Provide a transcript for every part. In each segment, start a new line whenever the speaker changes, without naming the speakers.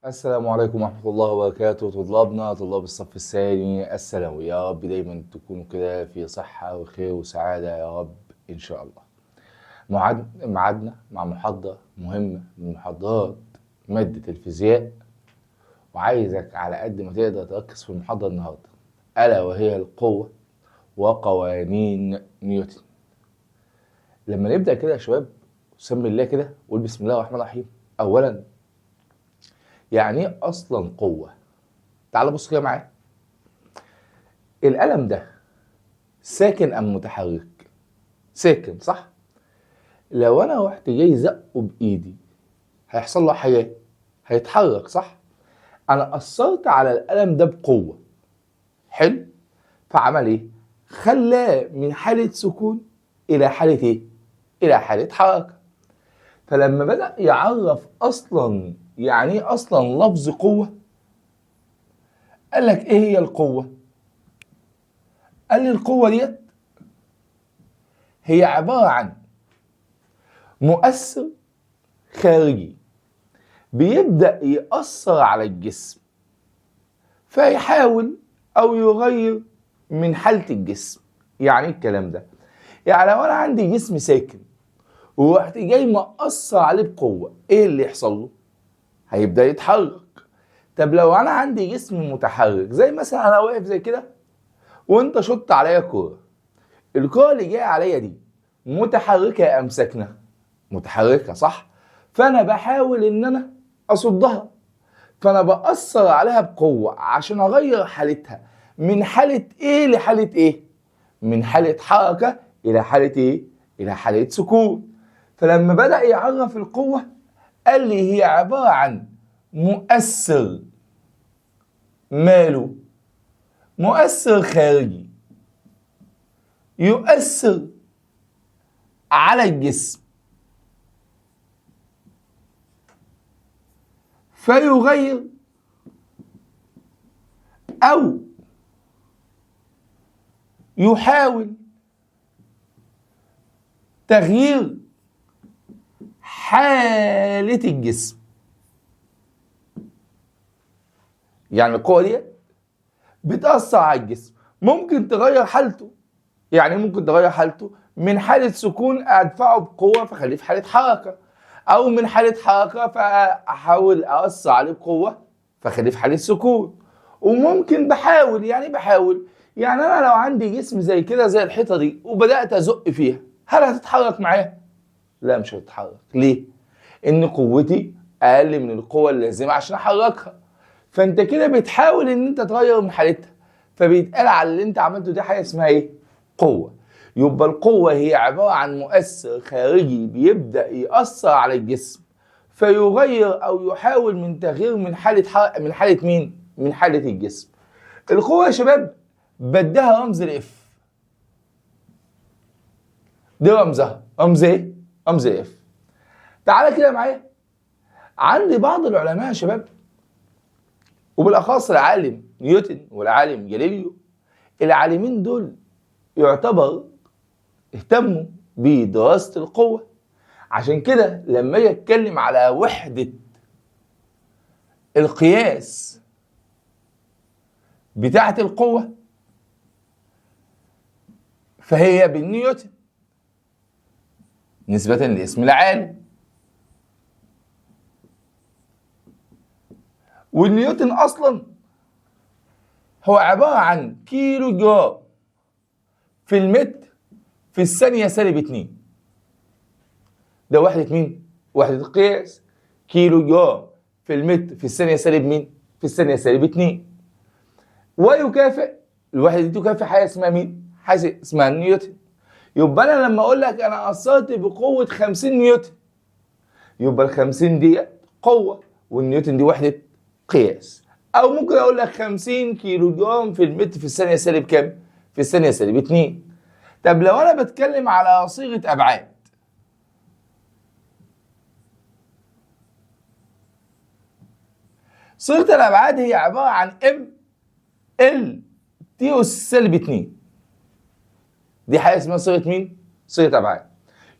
السلام عليكم ورحمة الله وبركاته. طلابنا طلاب الصف الثاني الثانوي، يا رب دايما تكونوا كده في صحة وخير وسعادة يا رب إن شاء الله. معادنا مع محاضرة مهمة من محاضرات مادة الفيزياء، وعايزك على قد ما تقدر تركز في المحاضرة النهاردة، ألا وهي القوة وقوانين نيوتن. لما نبدأ كده يا شباب، سمي الله كده وقول بسم الله الرحمن الرحيم. أولا، يعني ايه اصلا قوه؟ تعال بص كده معايا. القلم ده ساكن ام متحرك؟ ساكن، صح؟ لو انا رحت جاي زقه بايدي هيحصل له حاجه، هيتحرك، صح؟ انا اثرت على القلم ده بقوه، حلو؟ فعمل ايه؟ خلاه من حاله سكون الى حاله ايه؟ الى حاله حركه. فلما بدأ يعرف اصلا يعني ايه اصلا لفظ قوه، قال لك ايه هي القوه؟ قال لي القوه ديت هي عباره عن مؤثر خارجي بيبدأ يأثر على الجسم، فيحاول او يغير من حالة الجسم. يعني ايه الكلام ده؟ يعني لو انا عندي جسم ساكن ورحت جاي مأثر عليه بقوة، ايه اللي يحصل له؟ هيبدأ يتحرك. طب لو انا عندي جسم متحرك، زي مثلا انا واقف زي كده وانت شطت عليا كورة، الكورة اللي جايه عليا دي متحركة ام ساكنة؟ متحركة، صح؟ فانا بحاول ان انا اصدها، فانا بأثر عليها بقوة عشان اغير حالتها من حالة ايه لحالة ايه؟ من حالة حركة الى حالة ايه؟ الى حالة سكون. فلما بدأ يعرف القوة قال لي هي عبارة عن مؤثر. ماله؟ مؤثر خارجي يؤثر على الجسم فيغير أو يحاول تغيير حالة الجسم. يعني القوة دي بتأثر على الجسم، ممكن تغير حالته. يعني ممكن تغير حالته من حالة سكون أدفعه بقوة فخليه في حالة حركة، أو من حالة حركة فأحاول أأثر عليه بقوة فخليه في حالة سكون. وممكن بحاول، يعني أنا لو عندي جسم زي كده زي الحيطة دي وبدأت أزق فيها، هل هتتحرك معايا؟ لا، مش هتتحرك. ليه؟ إن قوتي أقل من القوة اللازمة عشان أحركها. فأنت كده بتحاول إن أنت تغير من حالتها، فبيتقال على اللي أنت عملته دي حاجة اسمها إيه؟ قوة. يبقى القوة هي عبارة عن مؤثر خارجي بيبدأ يأثر على الجسم فيغير أو يحاول من تغيير من حالة مين؟ من حالة الجسم. القوة يا شباب بدها رمز الاف. دي رمزها رمز ايه؟ رمز الاف. تعالى كده معايا. عندي بعض العلماء يا شباب، وبالأخص العالم نيوتن والعالم جاليليو، العالمين دول يعتبر اهتموا بدراسة القوة. عشان كده لما اجي اتكلم على وحدة القياس بتاعة القوة فهي بالنيوتن نسبة لاسم العالم. والنيوتن اصلا هو عبارة عن كيلو جرام في المتر في الثانية -2. ده وحدة مين؟ وحدة القياس. كيلو جرام في المتر في الثانية سالب مين؟ في الثانية -2. ويكافئ الوحدة دي تكافئ حاجة اسمها مين؟ حاجة اسمها نيوتن. يبقى أنا لما أقول لك أنا أثرت بقوة 50 نيوتن، يبقى ال 50 دي قوة والنيوتن دي وحدة قياس. أو ممكن أقول لك 50 كيلو جرام في المتر في الثانية سالب كام؟ في الثانية -2. طب لو أنا بتكلم على صيغة أبعاد، صيغة الأبعاد هي عبارة عن ام ال تي أس -2. دي حاجة اسمها صيغة مين؟ صيغة أبعاد.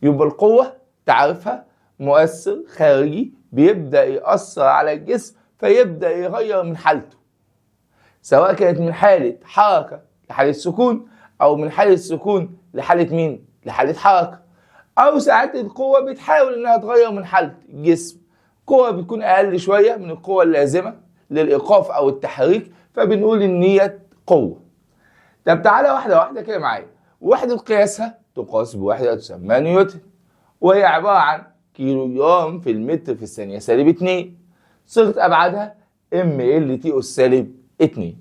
يبقى القوة تعرفها مؤثر خارجي بيبدأ يأثر على الجسم فيبدأ يغير من حالته، سواء كانت من حالة حركة لحالة سكون، أو من حالة سكون لحالة مين؟ لحالة حركة. أو ساعات القوة بتحاول إنها تغير من حالة الجسم، قوة بتكون أقل شوية من القوة اللازمة للإيقاف أو التحريك، فبنقول إن هي قوة. طب تعالى واحدة واحدة كده معايا. وحدة قياسها تقاس بوحدة تسمى نيوتن، وهي عبارة عن كيلو جرام في المتر في الثانية سالب 2. صيغة أبعادها MLT أس سالب 2.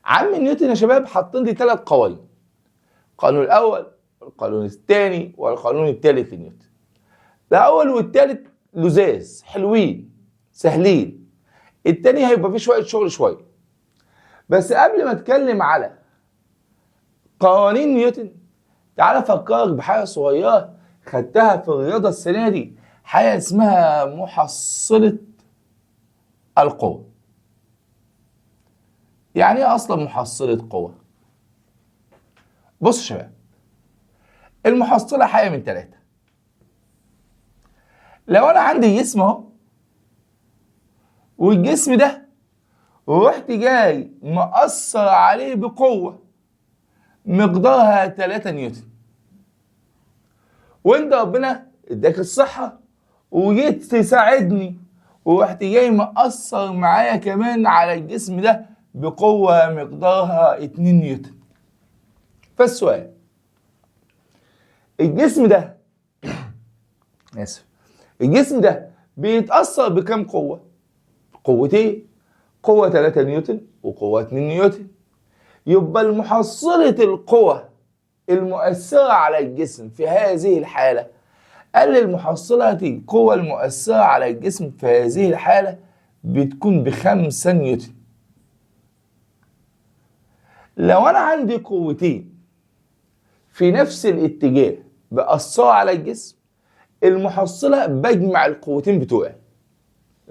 عم نيوتن يا شباب حاطين لي 3 قوانين: القانون الأول، القانون الثاني، والقانون الثالث لنيوتن. الأول والثالث لزاز حلوين سهلين، الثاني هيبقى فيه شوية شغل شوية. بس قبل ما أتكلم على قوانين نيوتن، تعالى أفكرك بحاجة صغيرة خدتها في الرياضة السنة دي، حاجة اسمها محصلة القوة. يعني ايه اصلا محصلة قوة؟ بص يا شباب، المحصلة حاجة من 3. لو انا عندي جسم اهو، والجسم ده ورحت جاي مأثر عليه بقوة مقدارها 3 نيوتن، وانت ربنا اداك الصحة وجيت تساعدني ورحت جاي مأثر معايا كمان على الجسم ده بقوة مقدارها 2 نيوتن. فالسؤال، الجسم ده الجسم ده بيتأثر بكم قوة؟ قوتين، قوة 3 نيوتن وقوة 2 نيوتن. يبقى المحصلة القوة المؤثرة على الجسم في هذه الحالة، قال المحصلة القوة المؤثرة على الجسم في هذه الحالة بتكون ب5 نيوتن. لو أنا عندي قوتين في نفس الاتجاه بأثروا على الجسم، المحصلة بجمع القوتين بتوعي.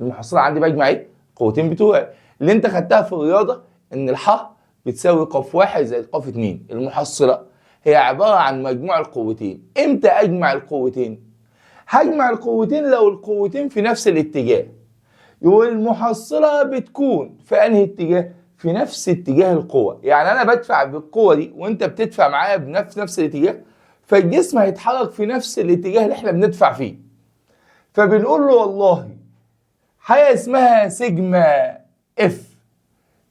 المحصلة عندي بجمع ايه؟ قوتين بتوعي. اللي انت خدتها في الرياضة ان الح بتساوي ق 1 زائد ق 2. المحصلة هي عبارة عن مجموع القوتين. امتى اجمع القوتين؟ هجمع القوتين لو القوتين في نفس الاتجاه، والمحصلة بتكون في انهي اتجاه؟ في نفس اتجاه القوة. يعني انا بدفع بالقوة دي وانت بتدفع معايا بنفس الاتجاه، فالجسم هيتحرك في نفس الاتجاه اللي احنا بندفع فيه. فبنقول له والله حاجة اسمها سيجما اف.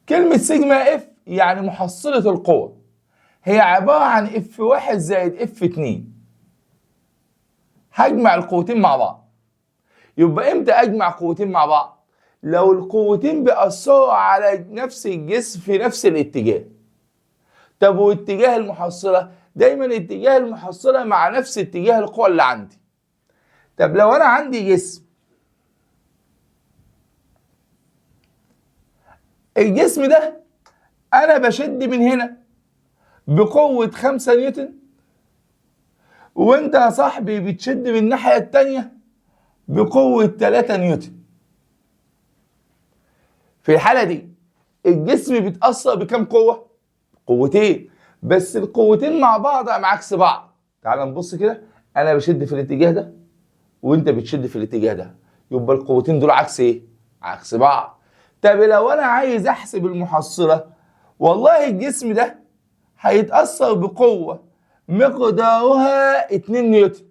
كلمة سيجما اف يعني محصلة القوة هي عبارة عن اف 1 زائد اف 2. هجمع القوتين مع بعض. يبقى امتى اجمع قوتين مع بعض؟ لو القوتين بيأثروا على نفس الجسم في نفس الاتجاه. طب واتجاه المحصلة؟ دايما اتجاه المحصلة مع نفس اتجاه القوة اللي عندي. طب لو انا عندي جسم، الجسم ده انا بشد من هنا بقوة 5 نيوتن، وانت يا صاحبي بتشد من الناحية التانية بقوة 3 نيوتن. في الحالة دي الجسم بيتأثر بكم قوة؟ قوتين، بس القوتين مع بعض أم عكس بعض. تعال نبص كده، انا بشد في الاتجاه ده وانت بتشد في الاتجاه ده، يبقى القوتين دول عكس ايه؟ عكس بعض. طب لو انا عايز احسب المحصلة، والله الجسم ده هيتأثر بقوة مقدارها 2 نيوتن.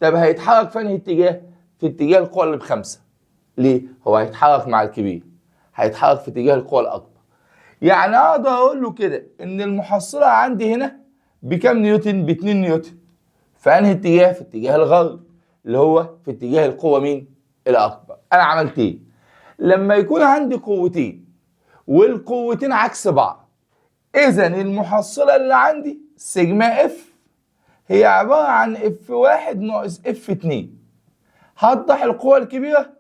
طب هيتحرك في انهي اتجاه؟ في اتجاه القوة اللي ب5. ليه؟ هو هيتحرك مع الكبير، هيتحرك في اتجاه القوة الأكبر. يعني أقدر أقول له كده إن المحصلة عندي هنا بكام نيوتن؟ ب2 نيوتن. في انهي اتجاه؟ في اتجاه الغرب، اللي هو في اتجاه القوة مين؟ الأكبر. أنا عملت إيه؟ لما يكون عندي قوتين والقوتين عكس بعض، إذا المحصلة اللي عندي سيجما اف هي عبارة عن اف 1 ناقص اف 2. هطرح القوة الكبيرة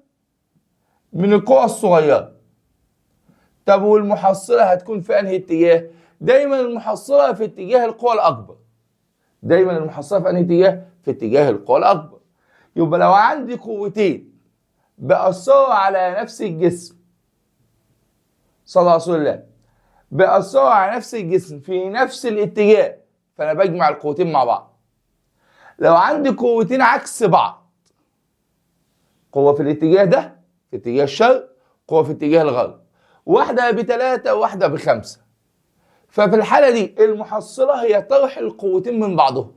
من القوة الصغيرة. طب والمحصلة هتكون في انهي اتجاه؟ دايما المحصلة في اتجاه القوة الأكبر. دايما المحصلة في انهي اتجاه؟ في اتجاه القوة الأكبر. يبقى لو عندي قوتين بأثروا على نفس الجسم، صلى الله عليه وسلم، بأثروا على نفس الجسم في نفس الاتجاه، فأنا بجمع القوتين مع بعض. لو عندي قوتين عكس بعض، قوة في الاتجاه ده في اتجاه الشرق، قوة في اتجاه الغرب، واحدة ب3 وواحدة ب5. ففي الحالة دي المحصلة هي طرح القوتين من بعضهم.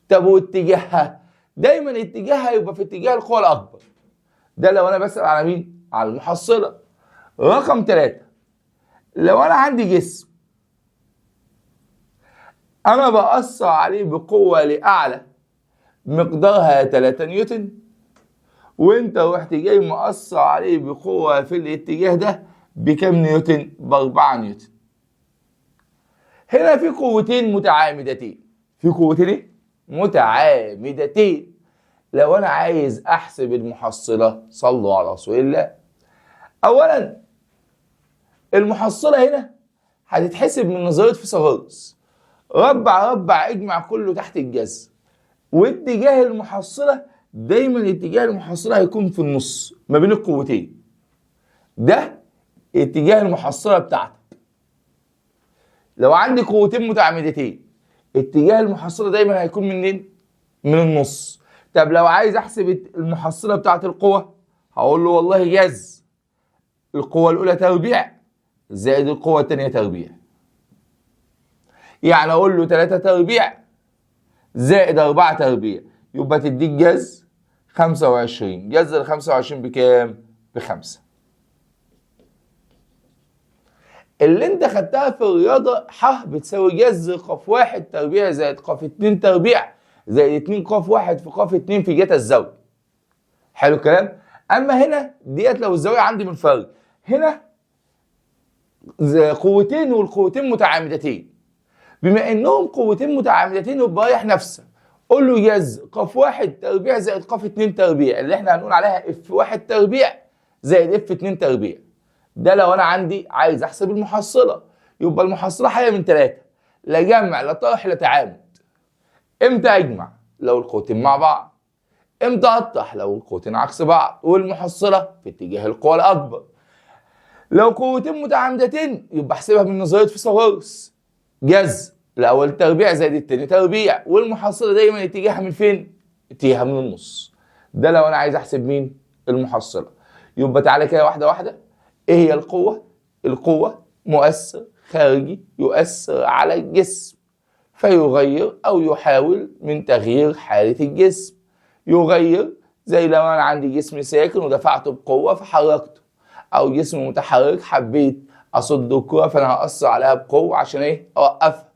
طب واتجاهها؟ دايما اتجاهها يبقى في اتجاه القوة الأكبر. ده لو أنا بسأل على مين؟ على المحصلة. رقم 3، لو أنا عندي جسم أنا بأثر عليه بقوة لأعلى مقدارها 3 نيوتن، وأنت رحت جاي مأثر عليه بقوة في الاتجاه ده بكم نيوتن؟ ب4 نيوتن. هنا في قوتين متعامدتين. في قوتين ايه؟ متعامدتين. لو انا عايز احسب المحصله، صلوا على رسول الله. اولا المحصله هنا هتتحسب من نظريه فيثاغورس، ربع ربع اجمع كله تحت الجذر. واتجاه المحصله دايما اتجاه المحصله هيكون في النص ما بين القوتين. ده اتجاه المحصله بتاعتك. لو عندي قوتين متعامدتين اتجاه المحصله دايما هيكون منين؟ من النص. طب لو عايز احسب المحصله بتاعت القوه، هقول له والله جذر القوه الاولى تربيع زائد القوه الثانيه تربيع. يعني اقول له 3 تربيع زائد 4 تربيع، يبقى تديك جذر 25. جذر ال 25 بكام؟ ب5. اللي انت خدتها في الرياضه ح بتساوي جذر ق1 تربيع زائد ق2 تربيع زائد 2 ق1 في ق2 في جتا الزاويه. حلو الكلام؟ اما هنا ديت لو الزاويه عندي منفرد، هنا قوتين والقوتين متعامدتين. بما انهم قوتين متعامدتين يبقى رايح نفسه. قول له جذر ق1 تربيع زائد ق2 تربيع اللي احنا هنقول عليها f1 تربيع زائد f2 تربيع. ده لو انا عندي عايز احسب المحصله. يبقى المحصله حاجه من 3، لا جمع لا طرح لا تعامد. امتى اجمع؟ لو القوتين مع بعض. امتى اطرح؟ لو القوتين عكس بعض والمحصله في اتجاه القوى الاكبر. لو قوتين متعامدتين يبقى احسبها من نظريه فيثاغورس، جذر الاول تربيع زائد الثاني تربيع، والمحصله دايما اتجاهها من فين؟ اتجاهها من النص. ده لو انا عايز احسب مين؟ المحصله. يبقى تعالى كده واحده واحده. ايه هي القوه؟ القوه مؤثر خارجي يؤثر على الجسم فيغير او يحاول من تغيير حاله الجسم. يغير زي لو انا عندي جسم ساكن ودفعته بقوه فحركته، او جسم متحرك حبيت اصد الكره فانا هاثر عليها بقوه عشان ايه؟ اوقفها.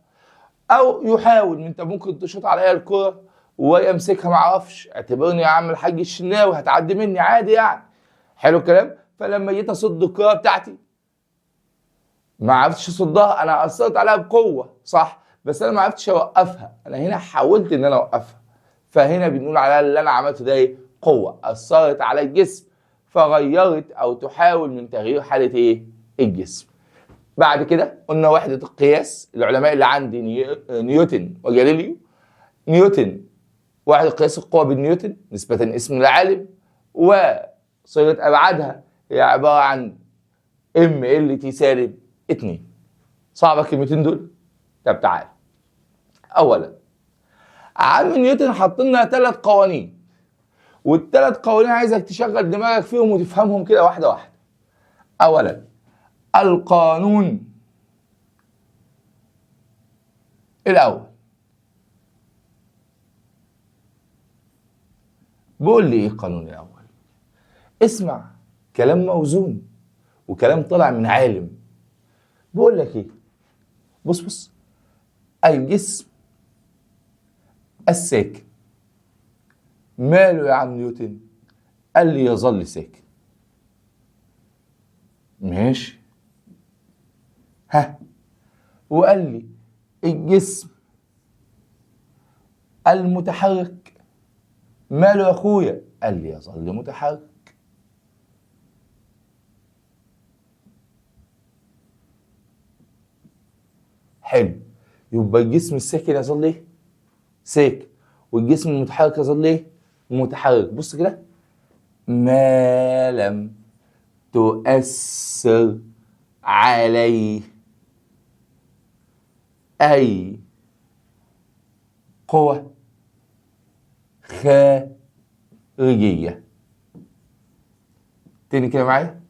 او يحاول، انت ممكن تشوط عليا الكره ويمسكها معرفش، اعتبرني يا عم الحاج الشناوي هتعدي مني عادي يعني. حلو الكلام؟ فلما جيت اصد الكره بتاعتي ما عرفتش اصدها، انا اثرت عليها بقوه صح، بس انا ما عرفتش اوقفها. انا هنا حاولت ان انا اوقفها. فهنا بنقول على اللي انا عملته ده ايه؟ قوه اثرت على الجسم فغيرت او تحاول من تغيير حاله ايه؟ الجسم. بعد كده قلنا وحده القياس. العلماء اللي عندي نيوتن وجاليليو. نيوتن وحده قياس القوه بالنيوتن نسبه اسم العالم، وصيغه ابعادها هي عباره عن ام ال تي سالب 2. صعبه الكلمتين دول؟ طب تعال. اولا عم نيوتن حط لنا 3 قوانين، والثلاث قوانين عايزك تشغل دماغك فيهم وتفهمهم كده واحده واحده. اولا القانون الاول بيقول لي ايه القانون الاول؟ اسمع كلام موزون وكلام طلع من عالم. بيقول لك ايه؟ بص الجسم الساكن ماله يا عم نيوتن؟ قال لي يظل ساكن. ماشي. ها، وقال لي الجسم المتحرك ماله يا اخويا؟ قال لي يظل متحرك. حلو. يبقى الجسم الساكن يظل ايه؟ ساكن. والجسم المتحرك يظل ايه؟ متحرك. بص كده، ما لم تؤثر عليه اي قوة خارجية. تاني كده معايا،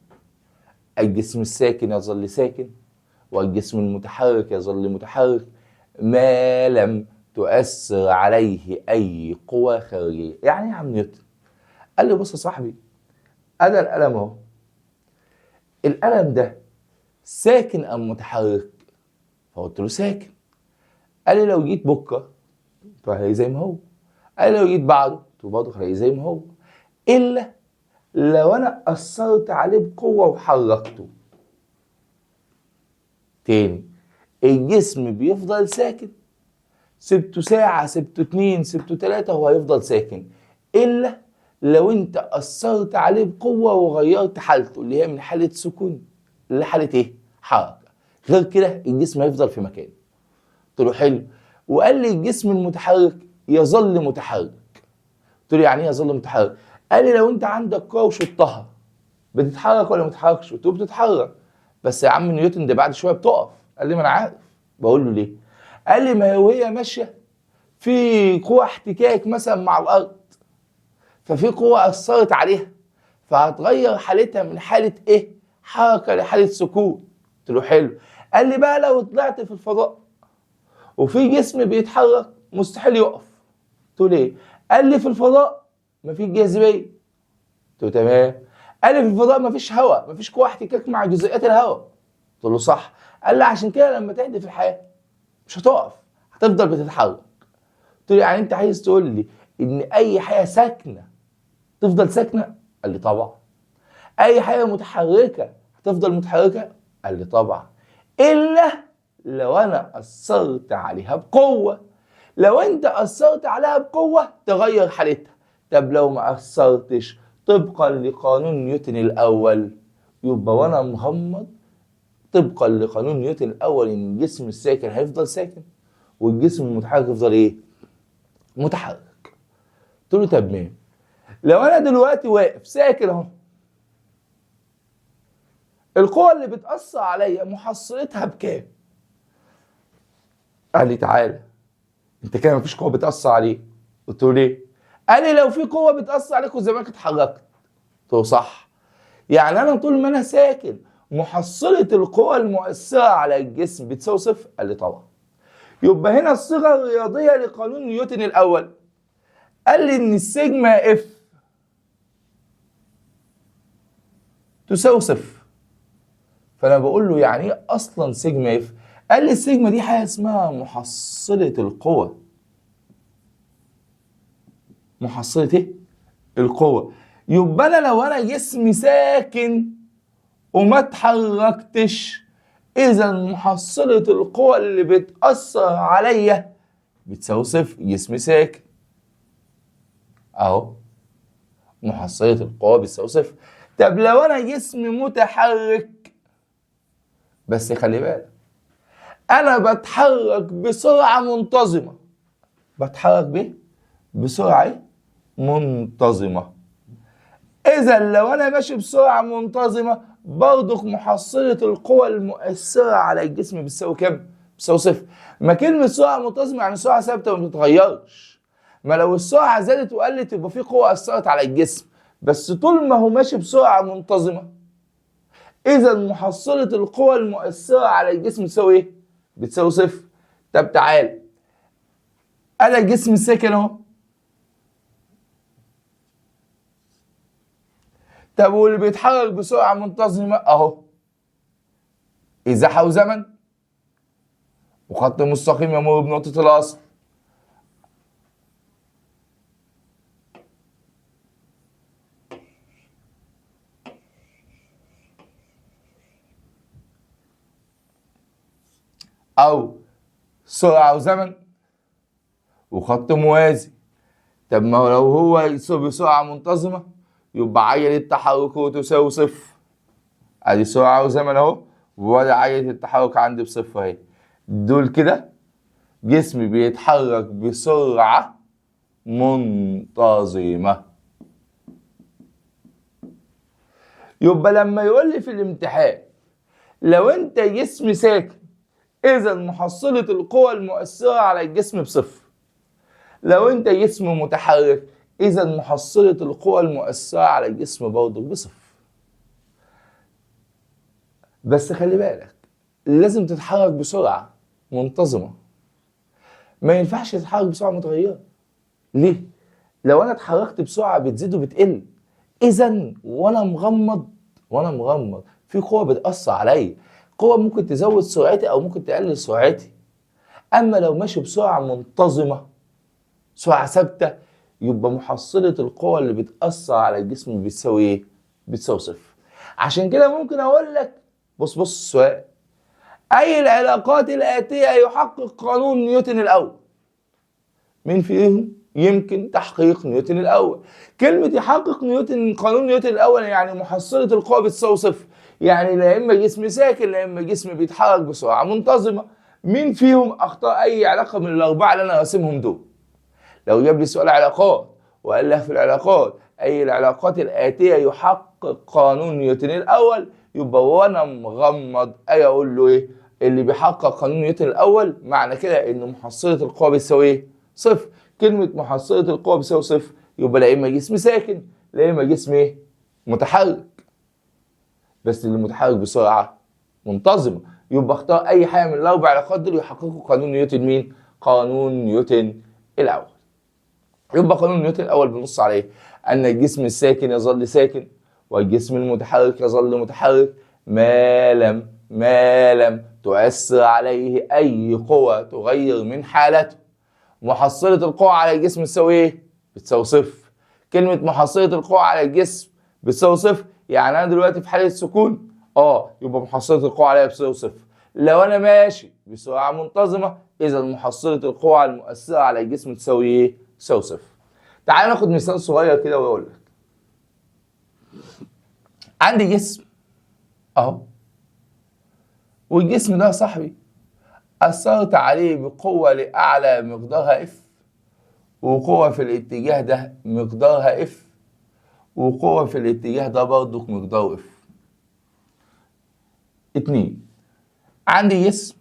الجسم الساكن يظل ساكن والجسم المتحرك يظل متحرك ما لم تؤثر عليه أي قوى خارجية. يعني يا عم نيوتن؟ قال لي بص يا صاحبي، أنا القلم أهو، القلم ده ساكن أم متحرك؟ فقلت له ساكن. قال لي لو جيت بكرة فهي زي ما هو. قال لي لو جيت بعده برضه هي زي ما هو، إلا لو أنا أثرت عليه بقوة وحركته. تاني، الجسم بيفضل ساكن، سبته ساعة، سبته 2، سبته 3، هو هيفضل ساكن، إلا لو أنت أثرت عليه بقوة وغيرت حالته اللي هي من حالة سكون لحالة إيه؟ حركة. غير كده الجسم هيفضل في مكانه. قلت له حلو. وقال لي الجسم المتحرك يظل متحرك. قلت له يعني إيه يظل متحرك؟ قال لي لو أنت عندك كرة وشطها بتتحرك ولا ما بتتحركش؟ قلت له بتتحرك. بس يا عم نيوتن ده بعد شوية بتقف. قال لي ما أنا عارف. بقول له ليه؟ قال لي ما هي ماشية في قوة احتكاك مثلا مع الأرض، ففي قوة أثرت عليها فهتغير حالتها من حالة إيه؟ حركة لحالة سكون. قلت له حلو. قال لي بقى لو طلعت في الفضاء وفي جسم بيتحرك مستحيل يقف. قلت له ليه؟ قال لي في الفضاء مفيش جاذبية. قلت له تمام. قال لي في الفضاء مفيش هواء، مفيش قوة احتكاك مع جزيئات الهواء. قلت له صح. قال لي عشان كده لما تهدي في الحياة مش هتقف، هتفضل بتتحرك. قلت له يعني انت عايز تقول لي ان اي حاجه ساكنه تفضل ساكنه؟ قال لي طبعا. اي حاجه متحركه هتفضل متحركه؟ قال لي طبعا، الا لو انا اثرت عليها بقوه. لو انت اثرت عليها بقوه تغير حالتها. طب لو ما اثرتش طبقا لقانون نيوتن الاول، يبقى وانا مغمض طبقا لقانون نيوتن الاول ان الجسم الساكن هيفضل ساكن والجسم المتحرك يفضل ايه؟ متحرك. قلت له تمام. لو انا دلوقتي واقف ساكن اهو، القوة اللي بتأثر عليا محصلتها بكام؟ قال لي تعالى انت كده مفيش قوة بتأثر عليك. قلت له ليه؟ قال لي لو في قوة بتأثر عليك وزمانك اتحركت. قلت له صح. يعني انا طول ما انا ساكن محصلة القوة المؤثرة على الجسم بتساوي صفر؟ قال لي طبعا. يبقى هنا الصيغة الرياضية لقانون نيوتن الأول قال لي إن السيجما اف تساوي صفر. فأنا بقول له يعني إيه أصلا سيجما اف؟ قال لي السيجما دي حاجة اسمها محصلة القوة. محصلة إيه؟ القوة. يبقى أنا لو أنا جسمي ساكن وما اتحركتش، إذا محصلة القوة اللي بتأثر عليا بتساوي صفر. جسمي ساكن اهو، محصلة القوة بتساوي صفر. طب لو انا جسمي متحرك، بس خلي بالك انا بتحرك بسرعة منتظمة. بتحرك بايه؟ بسرعة منتظمة. اذا لو انا ماشي بسرعة منتظمة برضك محصلة القوة المؤثرة على الجسم بتساوي كام؟ بتساوي صفر. ما كلمة سرعة منتظمة يعني سرعة ثابتة وما بتتغيرش. ما لو السرعة زادت وقلت يبقى في قوة أثرت على الجسم، بس طول ما هو ماشي بسرعة منتظمة إذا محصلة القوة المؤثرة على الجسم تساوي إيه؟ بتساوي صفر. طب تعال، أنا الجسم ساكن أهو. طب واللي بيتحرك بسرعة منتظمة أهو، إزاحة وزمن وخط مستقيم يمر بنقطة الأصل. أو سرعة وزمن وخط موازي. طب ما لو هو بسرعة منتظمة يبقى عجلة تحركه تساوي صفر. ادي سرعة وزمن اهو، ولا عجلة التحرك عندي بصفر اهي. دول كده جسمي بيتحرك بسرعة منتظمة. يبقى لما يقول لي في الامتحان لو انت جسم ساكن اذا محصلة القوى المؤثرة على الجسم بصفر. لو انت جسم متحرك اذا محصلة القوى المؤثرة على الجسم برضه بصفر. بس خلي بالك لازم تتحرك بسرعة منتظمة، ما ينفعش تتحرك بسرعة متغيرة. ليه؟ لو انا اتحركت بسرعة بتزيد وبتقل، اذا وانا مغمض في قوة بتأثر عليا، قوة ممكن تزود سرعتي او ممكن تقلل سرعتي. اما لو ماشي بسرعة منتظمة، سرعة ثابتة، يبقى محصلة القوة اللي بتأثر على الجسم بتساوي ايه؟ بتساوي صفر. عشان كده ممكن اقول لك بص السؤال: اي العلاقات الآتية يحقق قانون نيوتن الاول؟ مين فيهم يمكن تحقيق نيوتن الاول؟ كلمة يحقق قانون نيوتن الاول يعني محصلة القوة بتساوي صفر، يعني لا اما جسم ساكن لا اما جسم بيتحرك بسرعة منتظمة. مين فيهم اختار اي علاقة من الاربعة اللي انا راسمهم دول؟ لو جاب لي سؤال علاقات وقال لها في العلاقات اي العلاقات الآتية يحقق قانون نيوتن الاول، يبقى وانا مغمض اجي اقول له ايه؟ اللي بيحقق قانون نيوتن الاول معنى كده ان محصلة القوة بتساوي ايه؟ صفر. كلمة محصلة القوة بتساوي صفر يبقى لا اما جسم ساكن لا اما جسم ايه؟ متحرك، بس اللي متحرك بسرعة منتظمة. يبقى اختار اي حاجة من الاربع علاقات دول يحققوا قانون نيوتن مين؟ قانون نيوتن الاول. يبقى قانون نيوتن الاول بنص عليه ان الجسم الساكن يظل ساكن والجسم المتحرك يظل متحرك ما لم تؤثر عليه اي قوة تغير من حالته. محصلة القوة على الجسم تساوي ايه؟ بتساوي صفر. كلمة محصلة القوة على الجسم بتساوي صفر يعني انا دلوقتي في حالة سكون يبقى محصلة القوة عليها بتساوي صفر. لو انا ماشي بسرعة منتظمة اذا محصلة القوة المؤثرة على الجسم تساوي ايه؟ تساوي صفر. تعال ناخد مثال صغير كده واقول لك. عندي جسم اهو، والجسم ده يا صاحبي اثرت عليه بقوة لاعلى مقدارها اف، وقوة في الاتجاه ده مقدارها اف، وقوة في الاتجاه ده برضك مقداره اف. 2. عندي جسم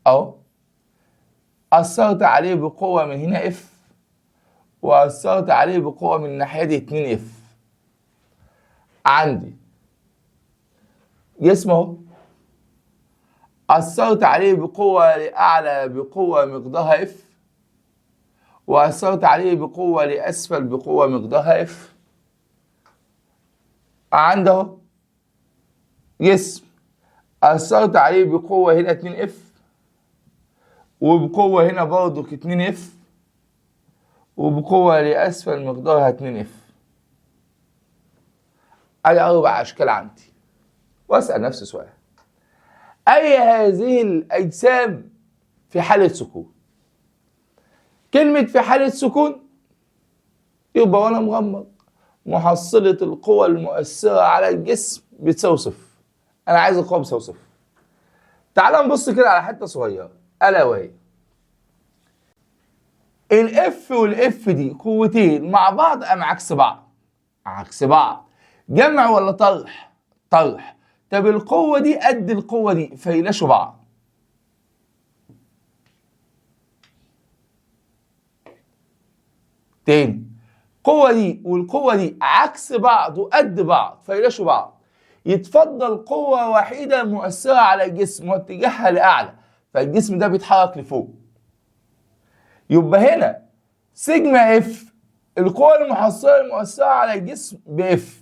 اهو اثرت عليه بقوة من هنا اف، واثرت عليه بقوة من الناحية دي 2 اف. عندي جسم اهو اثرت عليه بقوة لاعلى بقوة مقدارها اف، واثرت عليه بقوة لاسفل بقوة مقدارها اف. عنده جسم اثرت عليه بقوة هنا 2 اف، وبقوة هنا برضك 2 اف، وبقوة لاسفل مقدارها 2 اف. ادي 4 اشكال عندي، واسأل نفسي سؤال: اي هذه الاجسام في حالة سكون؟ كلمة في حالة سكون يبقى وانا مغمض محصلة القوى المؤثرة على الجسم بتساوي صفر. انا عايز القوة بتساوي صفر. تعال نبص كده على حتة صغيرة الا وهي الاف والاف دي قوتين مع بعض ام عكس بعض؟ عكس بعض. جمع ولا طرح؟ طرح. طب القوة دي قد القوة دي فيلاشوا بعض. تاني، القوة دي والقوة دي عكس بعض وقد بعض فيلاشوا بعض. يتفضل قوة وحيدة مؤثرة على الجسم واتجاهها لأعلى، فالجسم ده بيتحرك لفوق. يبقى هنا سيجما اف القوة المحصلة المؤثرة على الجسم باف.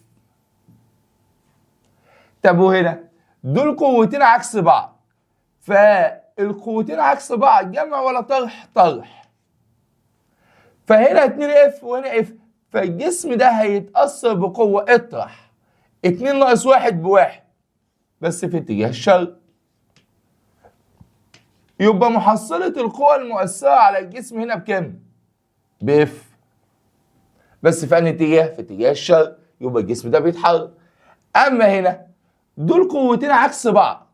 طب وهنا دول قوتين عكس بعض، فالقوتين عكس بعض جمع ولا طرح؟ طرح. فهنا 2 اف وهنا اف، فالجسم ده هيتأثر بقوة اطرح 2 ناقص 1 بواحد بس في اتجاه الشرق. يبقى محصلة القوى المؤثرة على الجسم هنا بكام؟ باف، بس في انهي اتجاه؟ في اتجاه الشرق، يبقى الجسم ده بيتحرك. اما هنا دول قوتين عكس بعض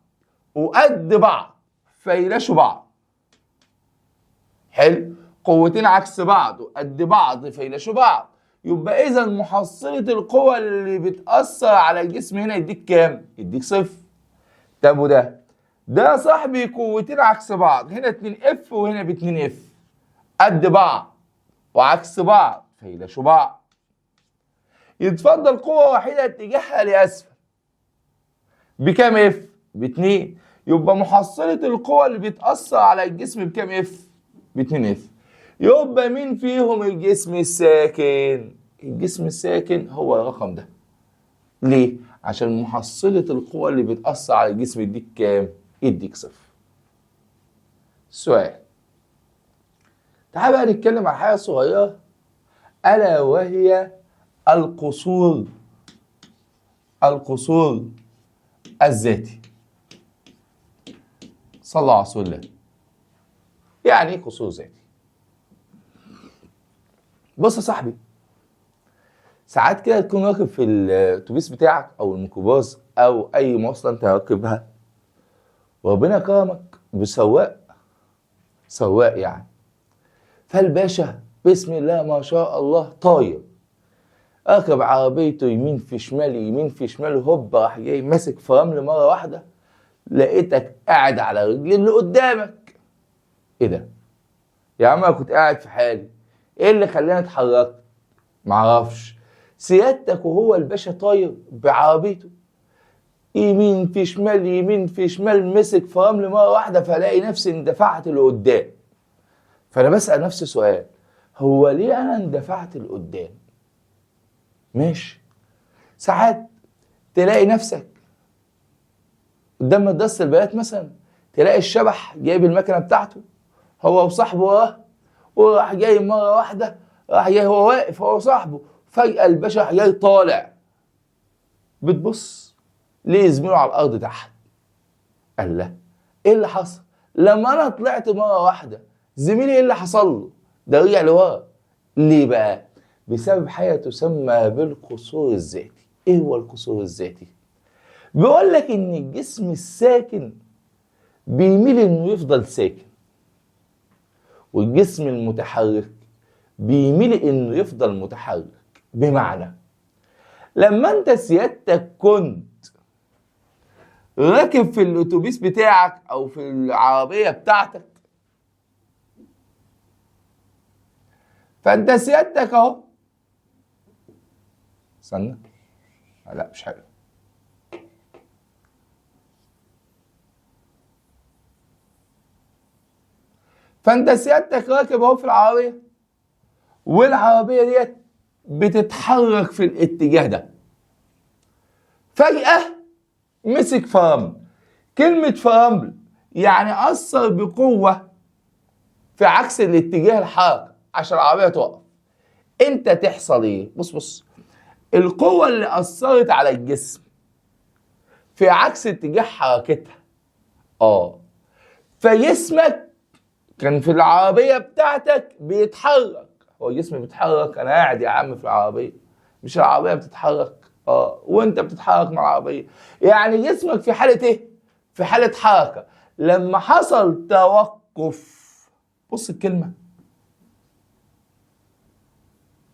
وقد بعض فيلاشوا بعض. حلو، قوتين عكس بعض وقد بعض فيلاشوا بعض، يبقى اذا محصلة القوى اللي بتأثر على الجسم هنا يديك كام؟ يديك صفر. طب وده يا صاحبي قوتين عكس بعض، هنا 2 اف وهنا ب 2 اف، قد بعض وعكس بعض فيلاشوا بعض. يتفضل قوة واحدة اتجاهها لأسفل بكام اف؟ ب2. يبقى محصلة القوى اللي بتأثر على الجسم بكام اف؟ ب2 اف. يبقى مين فيهم الجسم الساكن؟ الجسم الساكن هو الرقم ده. ليه؟ عشان محصلة القوى اللي بتأثر على الجسم يديك كام؟ يديك 0. سؤال. تعال بقى نتكلم عن حاجة صغيرة ألا وهي القصور الذاتي. صلى على رسول الله. يعني ايه قصور ذاتي؟ بص يا صاحبي، ساعات كده تكون راكب في الاتوبيس بتاعك او الميكروباص او اي مواصله انت راكبها، وربنا كرمك بسواق يعني، فالباشا بسم الله ما شاء الله طاير، راكب عربيته يمين في شمال يمين في شمال، هوب راح جاي ماسك فرامل مره واحده، لقيتك قاعد على رجل اللي قدامك. ايه ده؟ يا عم انا كنت قاعد في حالي، ايه اللي خلاني اتحركت؟ معرفش. سيادتك وهو الباشا طاير بعربيته يمين في شمال يمين في شمال، مسك فرامل مره واحده، فلاقي نفسي اندفعت لقدام. فانا بسأل نفسي سؤال، هو ليه انا اندفعت لقدام؟ ماشي. ساعات تلاقي نفسك قدام مدرسة البنات مثلا، تلاقي الشبح جايب المكنة بتاعته هو وصاحبه وراه، وراح جاي مرة واحدة، راح جاي هو واقف هو وصاحبه، فجأة الباشا راح جاي طالع. بتبص ليه زميله على الأرض تحت؟ قال لا، ايه اللي حصل؟ لما انا طلعت مرة واحدة زميلي ايه اللي حصل له؟ ده رجع لورا. ليه بقى؟ بسبب حاجة تسمى بالقصور الذاتي. ايه هو القصور الذاتي؟ بيقول لك ان الجسم الساكن بيميل انه يفضل ساكن، والجسم المتحرك بيميل انه يفضل متحرك. بمعنى لما انت سيادتك كنت راكب في الاتوبيس بتاعك او في العربية بتاعتك، فانت سيادتك اهو، استنى، لا مش حلو، فانت سيادتك راكب اهو في العربيه، والعربيه ديت بتتحرك في الاتجاه ده. فجاه مسك فرامل. كلمه فرامل يعني اثر بقوه في عكس الاتجاه الحركه عشان العربيه تقف. انت تحصل ايه؟ بص، القوه اللي اثرت على الجسم في عكس اتجاه حركتها، فجسمك كان في العربية بتاعتك بيتحرك. هو جسمي بيتحرك، انا قاعد يا عم في العربية، مش العربية بتتحرك. وانت بتتحرك مع العربية، يعني جسمك في حالة ايه؟ في حالة حركة. لما حصل توقف، بص الكلمة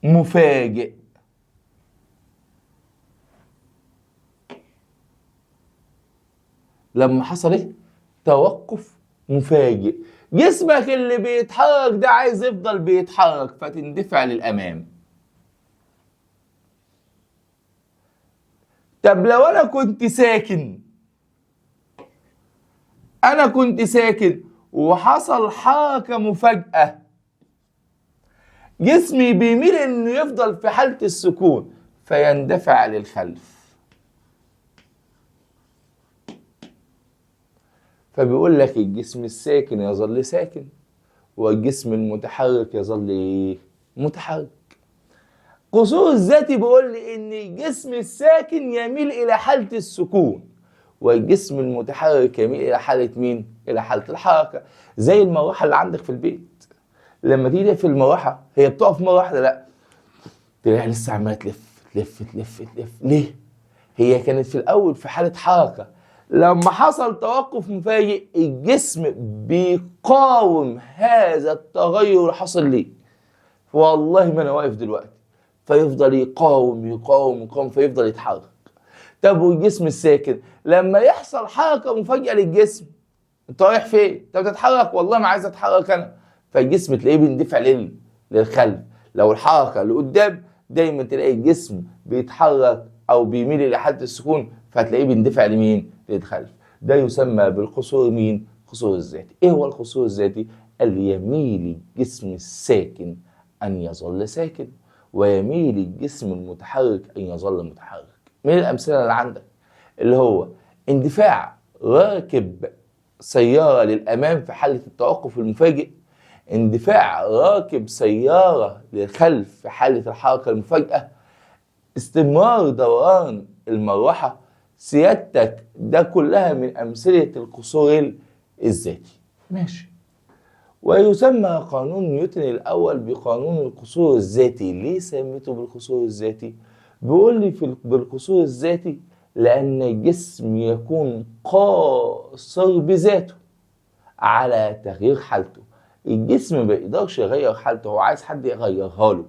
مفاجئ، لما حصل ايه؟ توقف مفاجئ. جسمك اللي بيتحرك ده عايز يفضل بيتحرك، فتندفع للأمام. طب لو أنا كنت ساكن وحصل حركة مفاجأة، جسمي بيميل إنه يفضل في حالة السكون فيندفع للخلف. فبيقول لك الجسم الساكن يظل ساكن، والجسم المتحرك يظل ايه؟ متحرك. قصور الذاتي بيقول لي ان الجسم الساكن يميل الى حالة السكون، والجسم المتحرك يميل الى حالة مين؟ الى حالة الحركة. زي المروحة اللي عندك في البيت، لما تيجي في المروحة هي بتقف مرة واحدة؟ لا، تلاقيها لسه عمالة تلف. ليه؟ هي كانت في الاول في حالة حركة، لما حصل توقف مفاجئ الجسم بيقاوم هذا التغير اللي حصل ليه. والله ما انا واقف دلوقتي، فيفضل يقاوم فيفضل يتحرك. طب والجسم الساكن لما يحصل حركه مفاجئه للجسم، انت رايح فين؟ انت بتتحرك، والله ما عايز اتحرك انا، فالجسم تلاقيه بيندفع للخلف. لو الحركه لقدام دايما تلاقي الجسم بيتحرك او بيميل الى حاله السكون، فتلاقيه بيندفع لمين؟ للخلف. ده يسمى بالقصور مين؟ قصور الذاتي. ايه هو القصور الذاتي؟ قال يميل الجسم الساكن ان يظل ساكن، ويميل الجسم المتحرك ان يظل متحرك. من الامثله اللي عندك اللي هو اندفاع راكب سياره للامام في حاله التوقف المفاجئ، اندفاع راكب سياره للخلف في حاله الحركه المفاجئه، استمرار دوران المروحه. سيادتك ده كلها من امثله القصور الذاتي. ماشي. ويسمى قانون نيوتن الأول بقانون القصور الذاتي. ليه سميته بالقصور الذاتي؟ بيقول لي بالقصور الذاتي لأن الجسم يكون قاصر بذاته على تغيير حالته. الجسم ما بيقدرش يغير حالته، هو عايز حد يغيرها له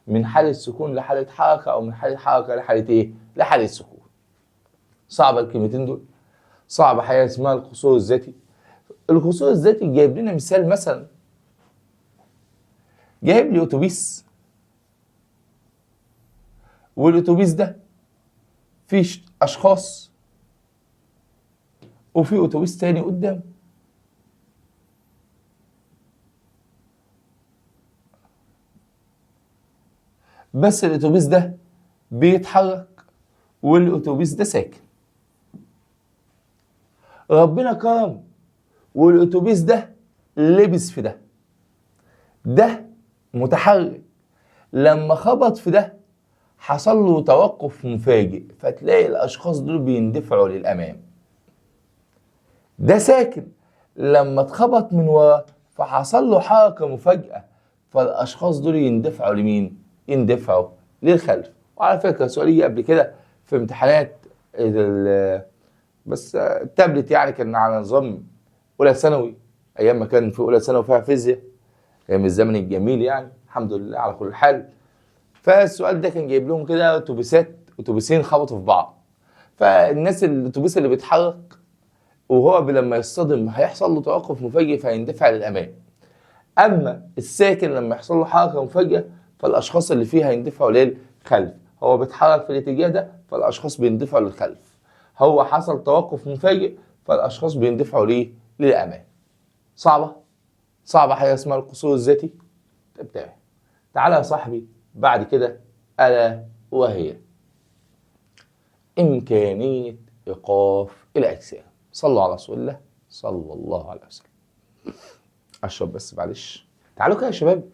من حالة سكون لحالة حركة، أو من حالة حركة لحالة إيه؟ لحالة سكون. صعبة الكلمتين دول؟ صعبة حاجة اسمها القصور الذاتي. القصور الذاتي جايب لنا مثال، مثلا جايب لي اتوبيس، والاتوبيس ده فيه اشخاص وفي اتوبيس تاني قدام، بس الاتوبيس ده بيتحرك والاتوبيس ده ساكن. ربنا كرم والاتوبيس ده لبس في ده متحرك، لما خبط في ده حصل له توقف مفاجئ، فتلاقي الاشخاص دول بيندفعوا للامام. ده ساكن، لما اتخبط من ورا فحصل له حركه مفاجئه، فالاشخاص دول يندفعوا لمين؟ يندفعوا للخلف. وعلى فكره سؤال يجي قبل كده في امتحانات بس التابلت، يعني كان على نظام اولى ثانوي، ايام ما كان في اولى ثانوي فيها فيزياء، ايام الزمن الجميل يعني، الحمد لله على كل حال. فالسؤال ده كان جايب لهم كده اتوبيسين خبطوا في بعض، فالناس الاتوبيس اللي بيتحرك وهو لما يصطدم هيحصل له توقف مفاجئ فهيندفع للامام، اما الساكن لما يحصل له حركه مفاجئه فالاشخاص اللي فيه هيندفعوا للخلف. هو بيتحرك في الاتجاه ده فالاشخاص بيندفعوا للخلف، هو حصل توقف مفاجئ فالاشخاص بيندفعوا للامام. صعبه حاجه اسمها القصور الذاتي. طب تمام، تعالى يا صاحبي بعد كده، الا وهي امكانيه ايقاف الاجسام. صلوا على رسول الله صلى الله عليه وسلم. اشرب بس معلش. تعالوا كده يا شباب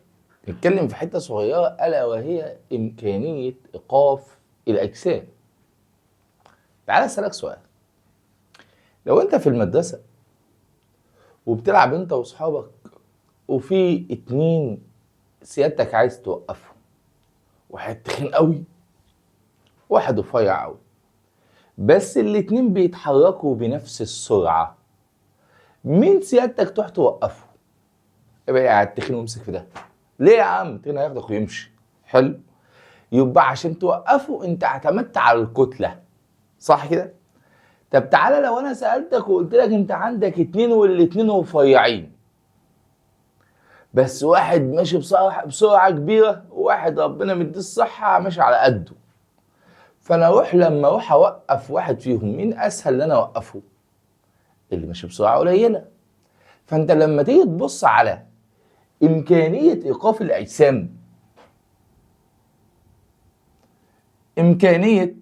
نتكلم في حته صغيره، الا وهي امكانيه ايقاف الاجسام. تعالى اسالك سؤال، لو انت في المدرسه وبتلعب انت واصحابك وفي 2 سيادتك عايز توقفهم، واحد تخين قوي واحد رفيع قوي، بس ال2 بيتحركوا بنفس السرعه، مين سيادتك تروح توقفه؟ يبقى قاعد تخين وامسك في ده. ليه يا عم؟ التخين هياخدك ويمشي. حلو، يبقى عشان توقفه انت اعتمدت على الكتله، صح كده؟ طب تعالى لو انا سالتك وقلت لك انت عندك 2 وال2 رفيعين، بس واحد ماشي بسرعه كبيره وواحد ربنا مديه الصحه ماشي على قده، فانا لما اروح اوقف واحد فيهم، مين اسهل ان انا اوقفه؟ اللي ماشي بسرعه قليله. فانت لما تيجي تبص على امكانيه ايقاف الاجسام، امكانيه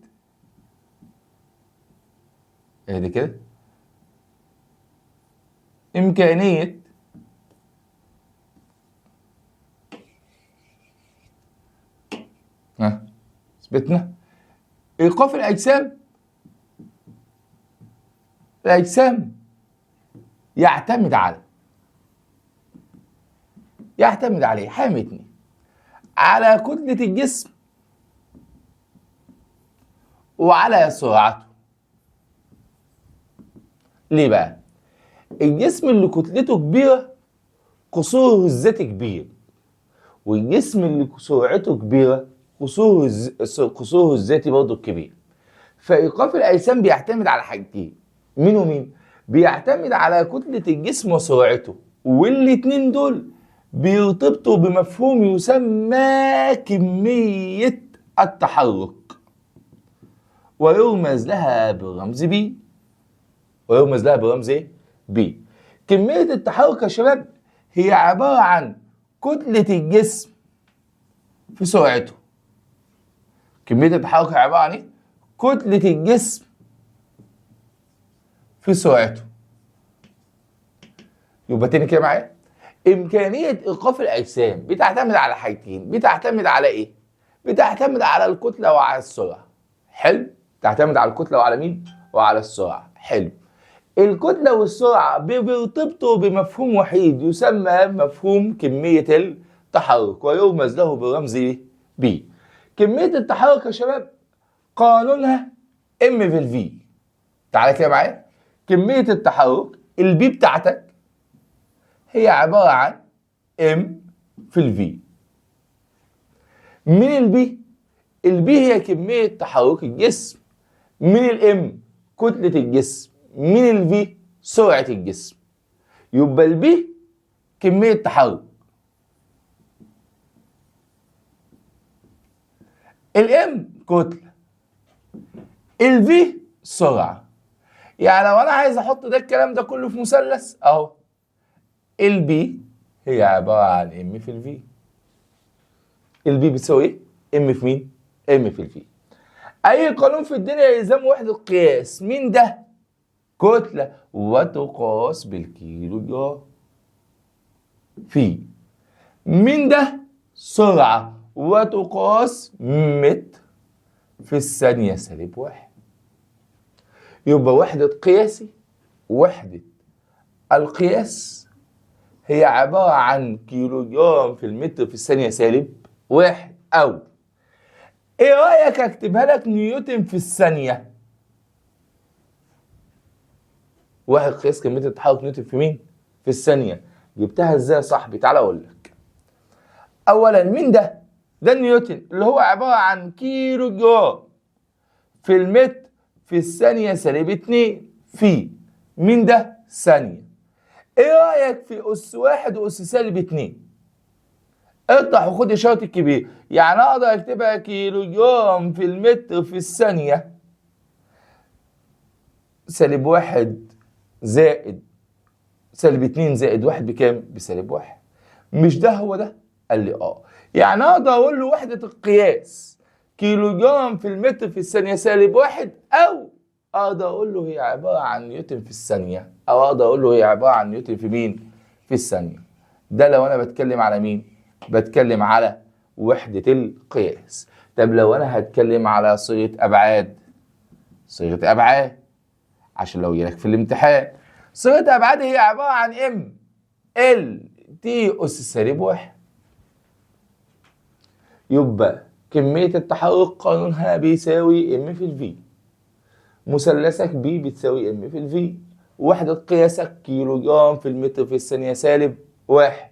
دي كده، امكانيه اثبتنا ايقاف الاجسام يعتمد على حامتني على كتلة الجسم وعلى سرعته. ليه بقى؟ الجسم اللي كتلته كبيرة قصوره الذاتي كبير، والجسم اللي سرعته كبيرة قصوره الذاتي برضه كبير. فإيقاف الأجسام بيعتمد على حاجتين، مين ومين؟ بيعتمد على كتلة الجسم وسرعته، والاتنين دول بيرتبطوا بمفهوم يسمى كمية التحرك، ويرمز لها بالرمز بي. ويرمز لها برمز ايه؟ بي. كمية التحرك يا شباب هي عبارة عن كتلة الجسم في سرعته. كمية التحرك هي عبارة عن ايه؟ كتلة الجسم في سرعته. يبقى تاني كده معايا، إمكانية إيقاف الأجسام بتعتمد على حاجتين. بتعتمد على إيه؟ بتعتمد على الكتلة وعلى السرعة. حلو؟ تعتمد على الكتلة وعلى مين؟ وعلى السرعة. حلو. الكتلة والسرعة بيرتبطوا بمفهوم وحيد يسمى مفهوم كمية التحرك ويرمز له برمز بي. كمية التحرك يا شباب قانونها ام في الفي. تعالى كده معايا، كمية التحرك البي بتاعتك هي عبارة عن ام في الفي. من البي، البي هي كمية تحرك الجسم، من الام كتلة الجسم، من الفي سرعة الجسم. يبقى البي كمية تحرك، الام كتلة، الفي سرعة. يعني لو انا عايز احط ده الكلام ده كله في مثلث اهو، البي هي عبارة عن ام في الفي. البي بتساوي ايه؟ ام في مين؟ ام في الفي. اي قانون في الدنيا يلزم وحدة قياس. مين ده؟ كتلة وتقاس بالكيلو جرام. في مين ده؟ سرعة وتقاس متر في الثانية سالب واحد. يبقى وحدة قياسي، وحدة القياس هي عبارة عن كيلو جرام في المتر في الثانية سالب واحد. أو إيه رأيك أكتبها لك نيوتن في الثانية؟ واحد قياس كمية التحرك نيوتن في مين؟ في الثانية. جبتها إزاي يا صاحبي؟ تعالى أقول لك. أولاً مين ده؟ ده نيوتن اللي هو عبارة عن كيلو جرام في المتر في الثانية سالب 2 في مين ده؟ ثانية. ايه رأيك في أس 1 وأس سالب 2؟ اطرح وخد إشارة الكبير. يعني أقدر أكتبها كيلو جرام في المتر في الثانية سالب 1 زائد سالب 2 زائد 1 بكام؟ بسالب 1. مش ده هو ده؟ قال لي اه. يعني أقدر أقول له وحدة القياس كيلو جرام في المتر في الثانية سالب 1، أو اقدر اقول له هي عباره عن نيوتن في الثانيه، او اقدر اقول له هي عباره عن نيوتن في مين؟ في الثانيه. ده لو انا بتكلم على مين؟ بتكلم على وحده القياس. طب لو انا هتكلم على صيغه ابعاد، صيغه ابعاد عشان لو جالك في الامتحان، صيغه ابعاد هي عباره عن ام ال تي اس سالب 1. يبقى كميه التحرك قانونها بيساوي ام في الفي. مثلثك بي بتساوي ام في الفي. وحدة قياسك كيلو جرام في المتر في الثانية سالب 1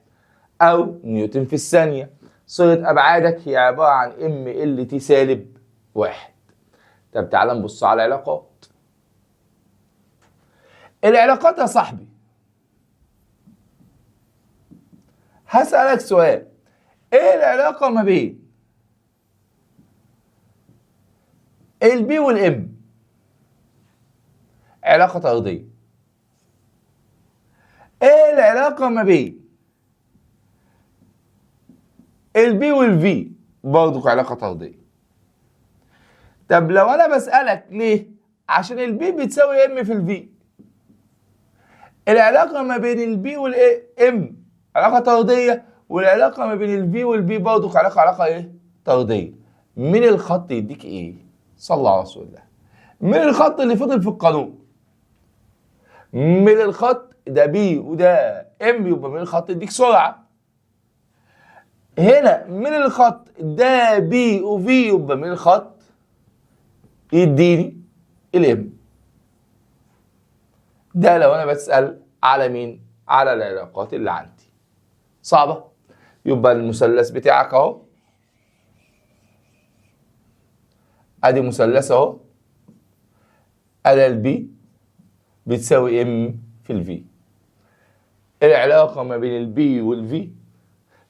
أو نيوتن في الثانية. صيغة أبعادك هي عبارة عن ام ال تي سالب 1. طب تعالى نبص على العلاقات. العلاقات يا صاحبي، هسألك سؤال. ايه العلاقة ما بين البي والام؟ علاقة طردية. ايه العلاقة ما بين البي والفي؟ برضه علاقة طردية. طب لو انا بسألك ليه؟ عشان البي بتساوي ام في الفي. العلاقة ما بين البي والام علاقة طردية، والعلاقة ما بين الفي والبي برضه علاقة ايه؟ طردية. من الخط يديك ايه؟ صلى على رسول الله. من الخط اللي فضل في القانون، من الخط ده بي وده ام، يبقى من الخط يديك سرعة. هنا من الخط ده بي وفي، يبقى من الخط يديني الام. ده لو انا بسأل على مين؟ على العلاقات اللي عندي. صعبة؟ يبقى المثلث بتاعك اهو، ادي مثلث اهو، ادي البي بتساوي ام في الفي. العلاقة ما بين البي والفي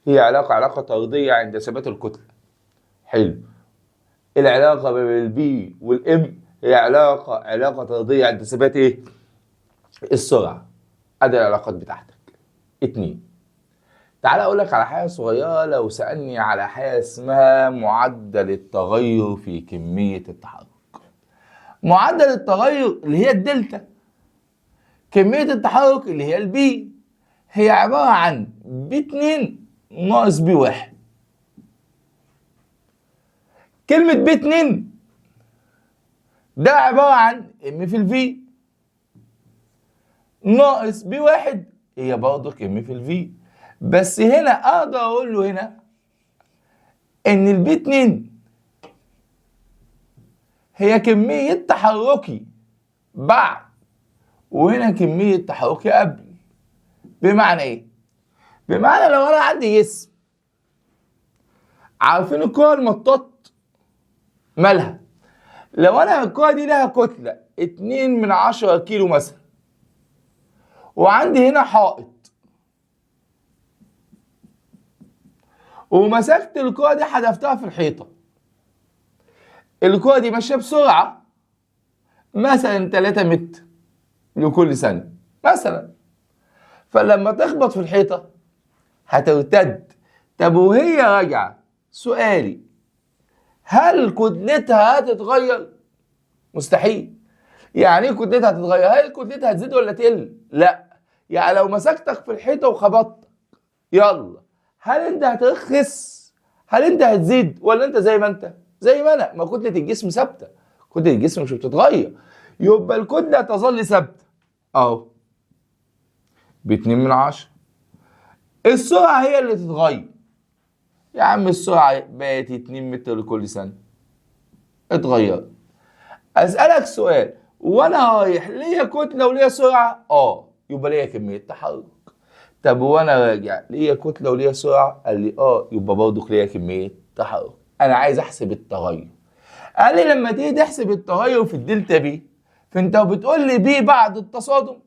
هي علاقة طردية عند ثبات الكتلة. حلو. العلاقة ما بين البي والام هي علاقة طردية عند ثبات ايه؟ السرعة. ادي العلاقات بتاعتك. 2. تعال اقول لك على حاجة صغيرة. لو سألني على حاجة اسمها معدل التغير في كمية التحرك. معدل التغير اللي هي الدلتا، كمية التحرك اللي هي البي، هي عبارة عن B2 ناقص B1. كلمة B2 ده عبارة عن M في الفي ناقص B1 هي برضه M في الفي. بس هنا اقدر اقول له هنا ان الB2 هي كمية تحركي بعد، وهنا كمية تحركي قبل. بمعنى ايه؟ بمعنى لو انا عندي جسم، عارفين الكرة المطاط مالها؟ لو انا الكرة دي لها كتلة 2/10 كيلو مثلا، وعندي هنا حائط، ومسكت الكرة دي حدفتها في الحيطة، الكرة دي ماشية بسرعة مثلا 3 متر لكل ثانية مثلا، فلما تخبط في الحيطة هترتد. طب وهي راجعة، سؤالي هل كتلتها هتتغير؟ مستحيل. يعني ايه كتلتها هتتغير؟ هل كتلتها هتزيد ولا تقل؟ لا. يعني لو مسكتك في الحيطة وخبطتك، يلا، هل انت هترخص؟ هل انت هتزيد ولا انت زي ما انت؟ زي ما انا. ما كتلة الجسم ثابتة، كتلة الجسم مش بتتغير، يبقى الكتلة تظل ثابتة اهو ب2/10. السرعة هي اللي تتغير. يا عم السرعة بقت 2 متر لكل ثانية، اتغيرت. اسألك سؤال، وانا رايح ليا كتلة وليا سرعة؟ يبقى ليا كمية تحرك. طب وانا راجع ليا كتلة وليا سرعة؟ قال لي يبقى برضه ليا كمية تحرك. انا عايز احسب التغير. قال لي لما تيجي تحسب التغير في الدلتا بي، فانت بتقول لي بي بعد التصادم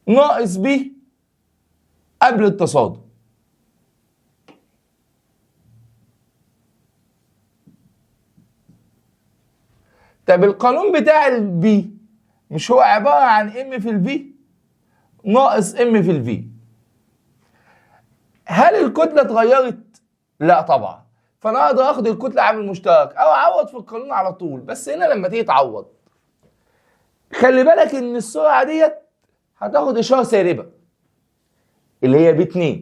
ناقص بي قبل التصادم. طب القانون بتاع البي مش هو عبارة عن ام في الفي ناقص ام في الفي؟ هل الكتلة اتغيرت؟ لا طبعا. فانا اقدر اخد الكتلة عامل مشترك او اعوض في القانون على طول. بس هنا لما تيجي تعوض، خلي بالك ان السرعة ديت هتاخد اشارة سالبة اللي هي B2.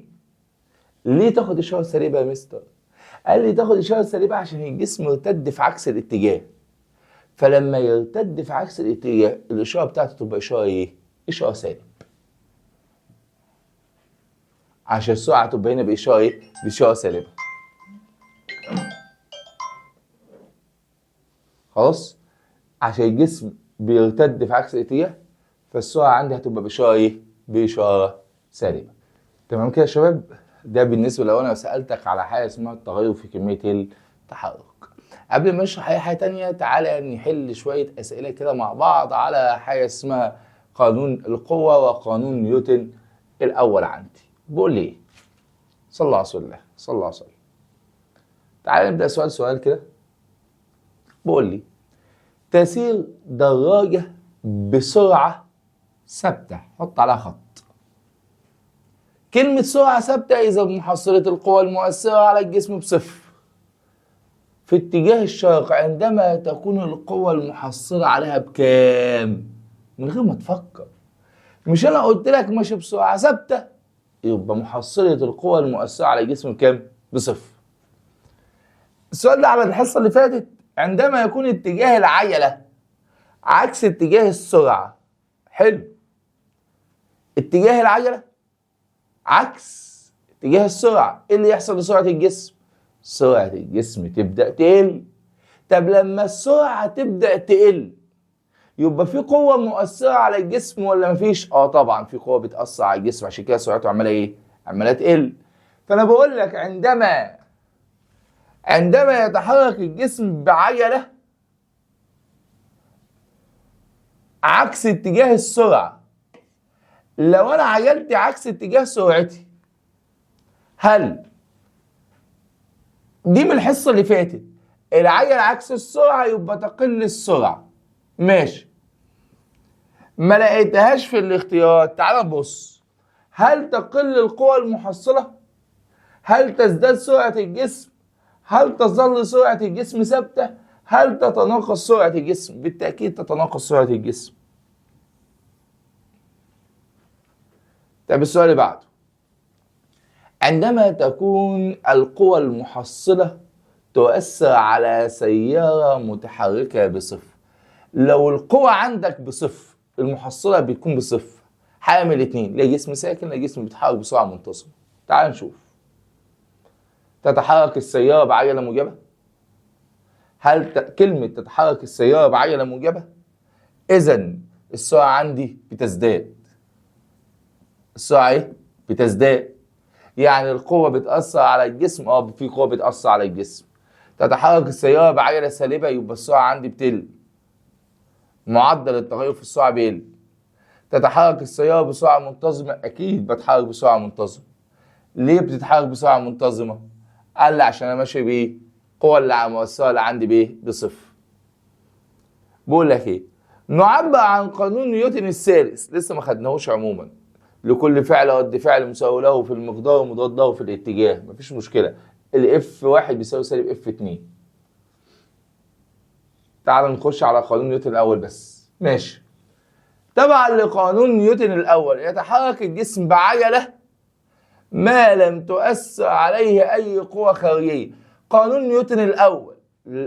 ليه تاخد اشارة سالبة يا مستر؟ قال لي تاخد اشارة سالبة عشان الجسم يرتد في عكس الاتجاه، فلما يرتد في عكس الاتجاه الاشارة بتاعته تبقى اشارة ايه؟ اشارة سالب، عشان السرعة تبقى هنا باشارة ايه؟ باشارة سالبة. خلاص؟ عشان الجسم بيرتد في عكس الاتجاه، فالسرعة عندي هتبقى باشارة ايه؟ باشارة سالبة. تمام كده يا شباب؟ ده بالنسبة لو انا سألتك على حاجة اسمها التغير في كمية التحرك. قبل ما اشرح اي حاجة تانية، تعالى نحل شوية اسئلة كده مع بعض على حاجة اسمها قانون القوة وقانون نيوتن. الاول عندي بقول لي ايه؟ صلى الله على رسول الله، صلى الله عليه وسلم. تعالى نبدأ سؤال كده. بقول لي تسير دراجة بسرعة ثابتة، حط عليها خط. كلمة سرعة ثابتة إذا محصلة القوى المؤثرة على الجسم بصفر في اتجاه الشرق، عندما تكون القوة المحصلة عليها بكام؟ من غير ما تفكر. مش أنا قلت لك ماشي بسرعة ثابتة، يبقى محصلة القوى المؤثرة على الجسم بكام؟ بصفر. السؤال ده على الحصة اللي فاتت، عندما يكون اتجاه العجلة عكس اتجاه السرعة. حلو. اتجاه العجلة عكس اتجاه السرعة، ايه اللي يحصل لسرعة الجسم؟ سرعة الجسم تبدأ تقل. طب لما السرعة تبدأ تقل، يبقى في قوة مؤثرة على الجسم ولا مفيش؟ طبعا في قوة بتأثر على الجسم، عشان كده سرعته عمالة ايه؟ عمالة تقل. فأنا بقول لك عندما يتحرك الجسم بعجلة عكس اتجاه السرعة، لو أنا عجلتي عكس اتجاه سرعتي، هل دي من الحصة اللي فاتت العجلة عكس السرعة يبقى تقل السرعة، ماشي. ما لقيتهاش في الاختيارات. تعال نبص، هل تقل القوى المحصلة؟ هل تزداد سرعة الجسم؟ هل تظل سرعة الجسم ثابتة؟ هل تتناقص سرعة الجسم؟ بالتأكيد تتناقص سرعة الجسم. طب السؤال اللي بعده، عندما تكون القوى المحصلة تؤثر على سيارة متحركة بصفر. لو القوة عندك بصفر، المحصلة بتكون بصفر، حامل اتنين، لا جسم ساكن لا جسم بيتحرك بسرعة منتظمة. تعال نشوف. تتحرك السيارة بعجلة موجبة؟ هل كلمة تتحرك السيارة بعجلة موجبة؟ إذن السرعة عندي بتزداد. السرعة إيه؟ بتزداد. يعني القوة بتأثر على الجسم، في قوة بتأثر على الجسم. تتحرك السيارة بعجلة سالبة، يبقى السرعة عندي بتقل. معدل التغير في السرعة بيقل. تتحرك السيارة بسرعة منتظمة، أكيد بتحرك بسرعة منتظمة. ليه بتتحرك بسرعة منتظمة؟ قال لي عشان أنا ماشي بإيه؟ القوة اللي مؤثرة اللي عندي بإيه؟ بصفر. بقول لك إيه؟ نعبر عن قانون نيوتن الثالث، لسه ما خدناهوش عموما. لكل فعل رد فعل مساوي له في المقدار ومضاد له في الاتجاه، مفيش مشكلة. الاف 1 بيساوي سالب اف 2. تعال نخش على قانون نيوتن الأول بس. ماشي. تبعا لقانون نيوتن الأول، يتحرك الجسم بعجلة ما لم تؤثر عليه أي قوة خارجية. قانون نيوتن الأول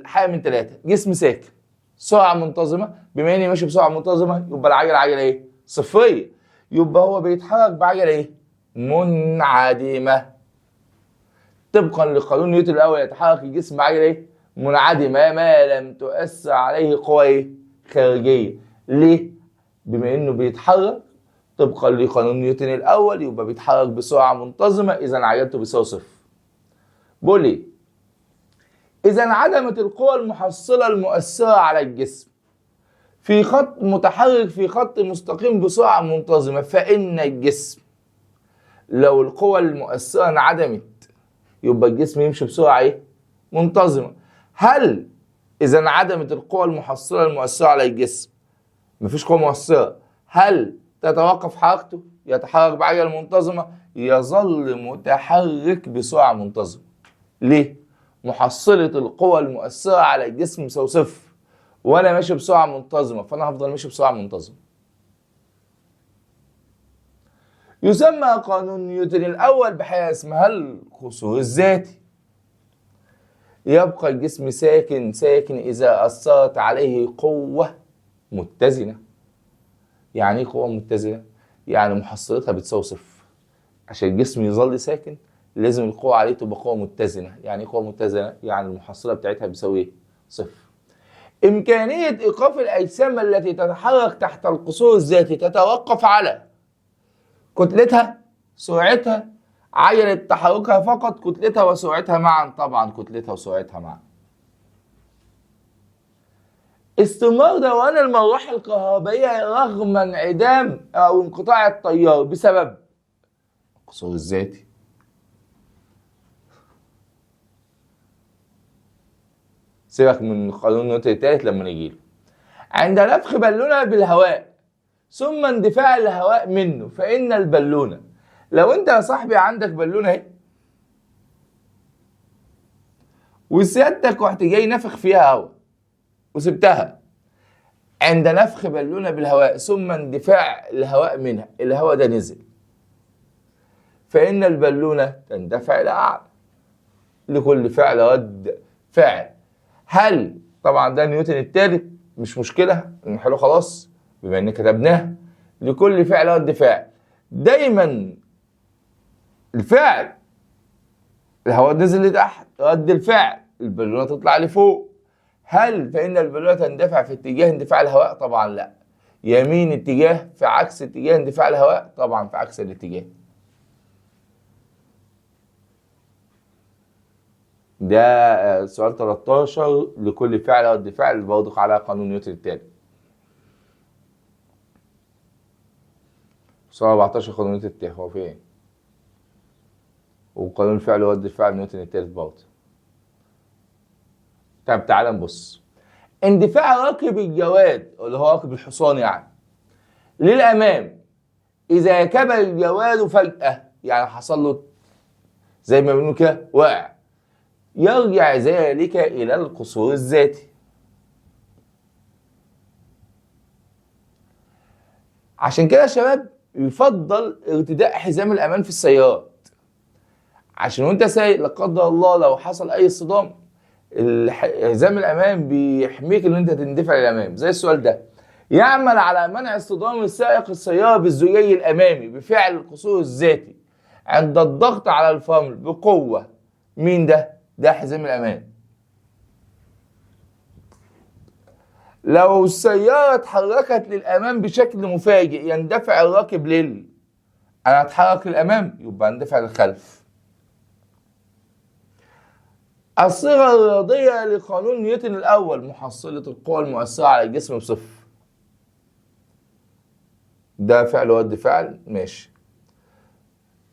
حاجة من ثلاثة: جسم ساكن، سرعة منتظمة. بما إني ماشي بسرعة منتظمة يبقى العجلة عجلة إيه؟ صفرية. يبقى هو بيتحرك بعجلة إيه؟ منعدمة. طبقا لقانون نيوتن الأول يتحرك الجسم بعجلة إيه؟ منعدمة ما لم تؤثر عليه قوة إيه؟ خارجية. ليه؟ بما إنه بيتحرك طبقا لقانون نيوتن الأول يبقى بيتحرك بسرعة منتظمة، إذا عجلته بيساوي صفر. بقول إيه؟ إذا انعدمت القوى المحصلة المؤثرة على الجسم في خط متحرك في خط مستقيم بسرعة منتظمة، فإن الجسم لو القوى المؤثرة انعدمت يبقى الجسم يمشي بسرعة إيه؟ منتظمة. هل إذا انعدمت القوى المحصلة المؤثرة على الجسم، مفيش قوة مؤثرة، هل تتوقف حركته؟ يتحرك بعجلة منتظمة؟ يظل متحرك بسرعة منتظمة. ليه؟ محصلة القوى المؤثرة على الجسم مساوي صفر، وأنا ماشي بسرعة منتظمة، فأنا هفضل ماشي بسرعة منتظمة. يسمى قانون نيوتن الأول بحاجة اسمها القصور الذاتي. يبقى الجسم ساكن إذا أثرت عليه قوة متزنة. يعني ايه قوة متزنة؟ يعني محصلتها بتساوي صفر. عشان الجسم يظل ساكن لازم القوة عليه تبقى قوة متزنة. يعني ايه قوة متزنة؟ يعني المحصلة بتاعتها بتساوي ايه؟ صفر. إمكانية إيقاف الأجسام التي تتحرك تحت القصور الذاتي تتوقف على كتلتها، سرعتها، عجلة تحركها فقط، كتلتها وسرعتها معا. طبعا كتلتها وسرعتها معا. استمرار دوران المروحة الكهربائية رغم انعدام أو انقطاع التيار بسبب القصور الذاتي. سيبك من قانون نيوتن الثالث لما نجيله. عند نفخ بالونة بالهواء ثم اندفاع الهواء منه، فإن البالونة، لو أنت يا صاحبي عندك بالونة اهي وسيادتك رحت جاي نفخ فيها هواء وسبتها، عند نفخ بالونة بالهواء ثم اندفاع الهواء منها، الهواء ده نزل، فإن البالونة تندفع إلى أعلى. لكل فعل رد فعل. هل طبعا ده نيوتن الثالث، مش مشكلة نحله خلاص بما إن كتبناه. لكل فعل رد فعل. دايما الفعل الهواء نزل لتحت، رد الفعل البالونة تطلع لفوق. هل فإن البالونة تندفع في اتجاه اندفاع الهواء؟ طبعا لا. يمين اتجاه في عكس اتجاه اندفاع الهواء؟ طبعا في عكس الاتجاه. ده سؤال 13 لكل فعل رد فعل برضه على قانون نيوتن الثالث. سؤال 14 قانون نيوتن الثالث هو في ايه؟ وقانون الفعل رد الفعل نيوتن الثالث برضه. طب تعالى نبص. اندفاع راكب الجواد اللي هو راكب الحصان يعني للأمام إذا كبر الجواد فجأة، يعني حصل له زي ما بنقول كده وقع، يرجع ذلك إلى القصور الذاتي. عشان كده يا شباب يفضل ارتداء حزام الأمان في السيارات، عشان وانت سايق لا قدر الله لو حصل أي صدام حزام الأمان بيحميك إن انت تندفع للأمام. زي السؤال ده: يعمل على منع اصطدام السائق السيارة بالزجاج الأمامي بفعل القصور الذاتي عند الضغط على الفرامل بقوة. مين ده؟ ده حزام الأمان. لو السيارة اتحركت للأمام بشكل مفاجئ يندفع الراكب أنا هتحرك للأمام يبقى اندفع للخلف. الصيغة الرياضية لقانون نيوتن الأول: محصلة القوى المؤثرة على الجسم بصفر. ده فعل ورد فعل، ماشي.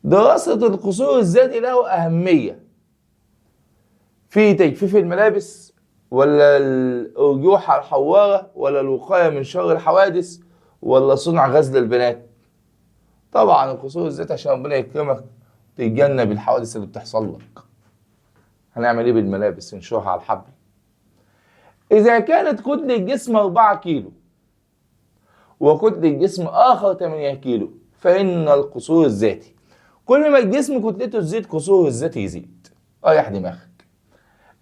دراسة القصور الذاتي له أهمية في تجفيف الملابس، ولا الأرجوحة الحوارة، ولا الوقاية من شر الحوادث، ولا صنع غزل البنات؟ طبعا القصور الذاتي عشان ربنا يكرمك تتجنب الحوادث اللي بتحصل لك. هنعمل ايه بالملابس؟ ننشرها على الحبل. إذا كانت كتلة الجسم 4 كيلو وكتلة الجسم آخر 8 كيلو فإن القصور الذاتي كل ما الجسم كتلته تزيد قصوره الذاتي يزيد. ريح دماغك.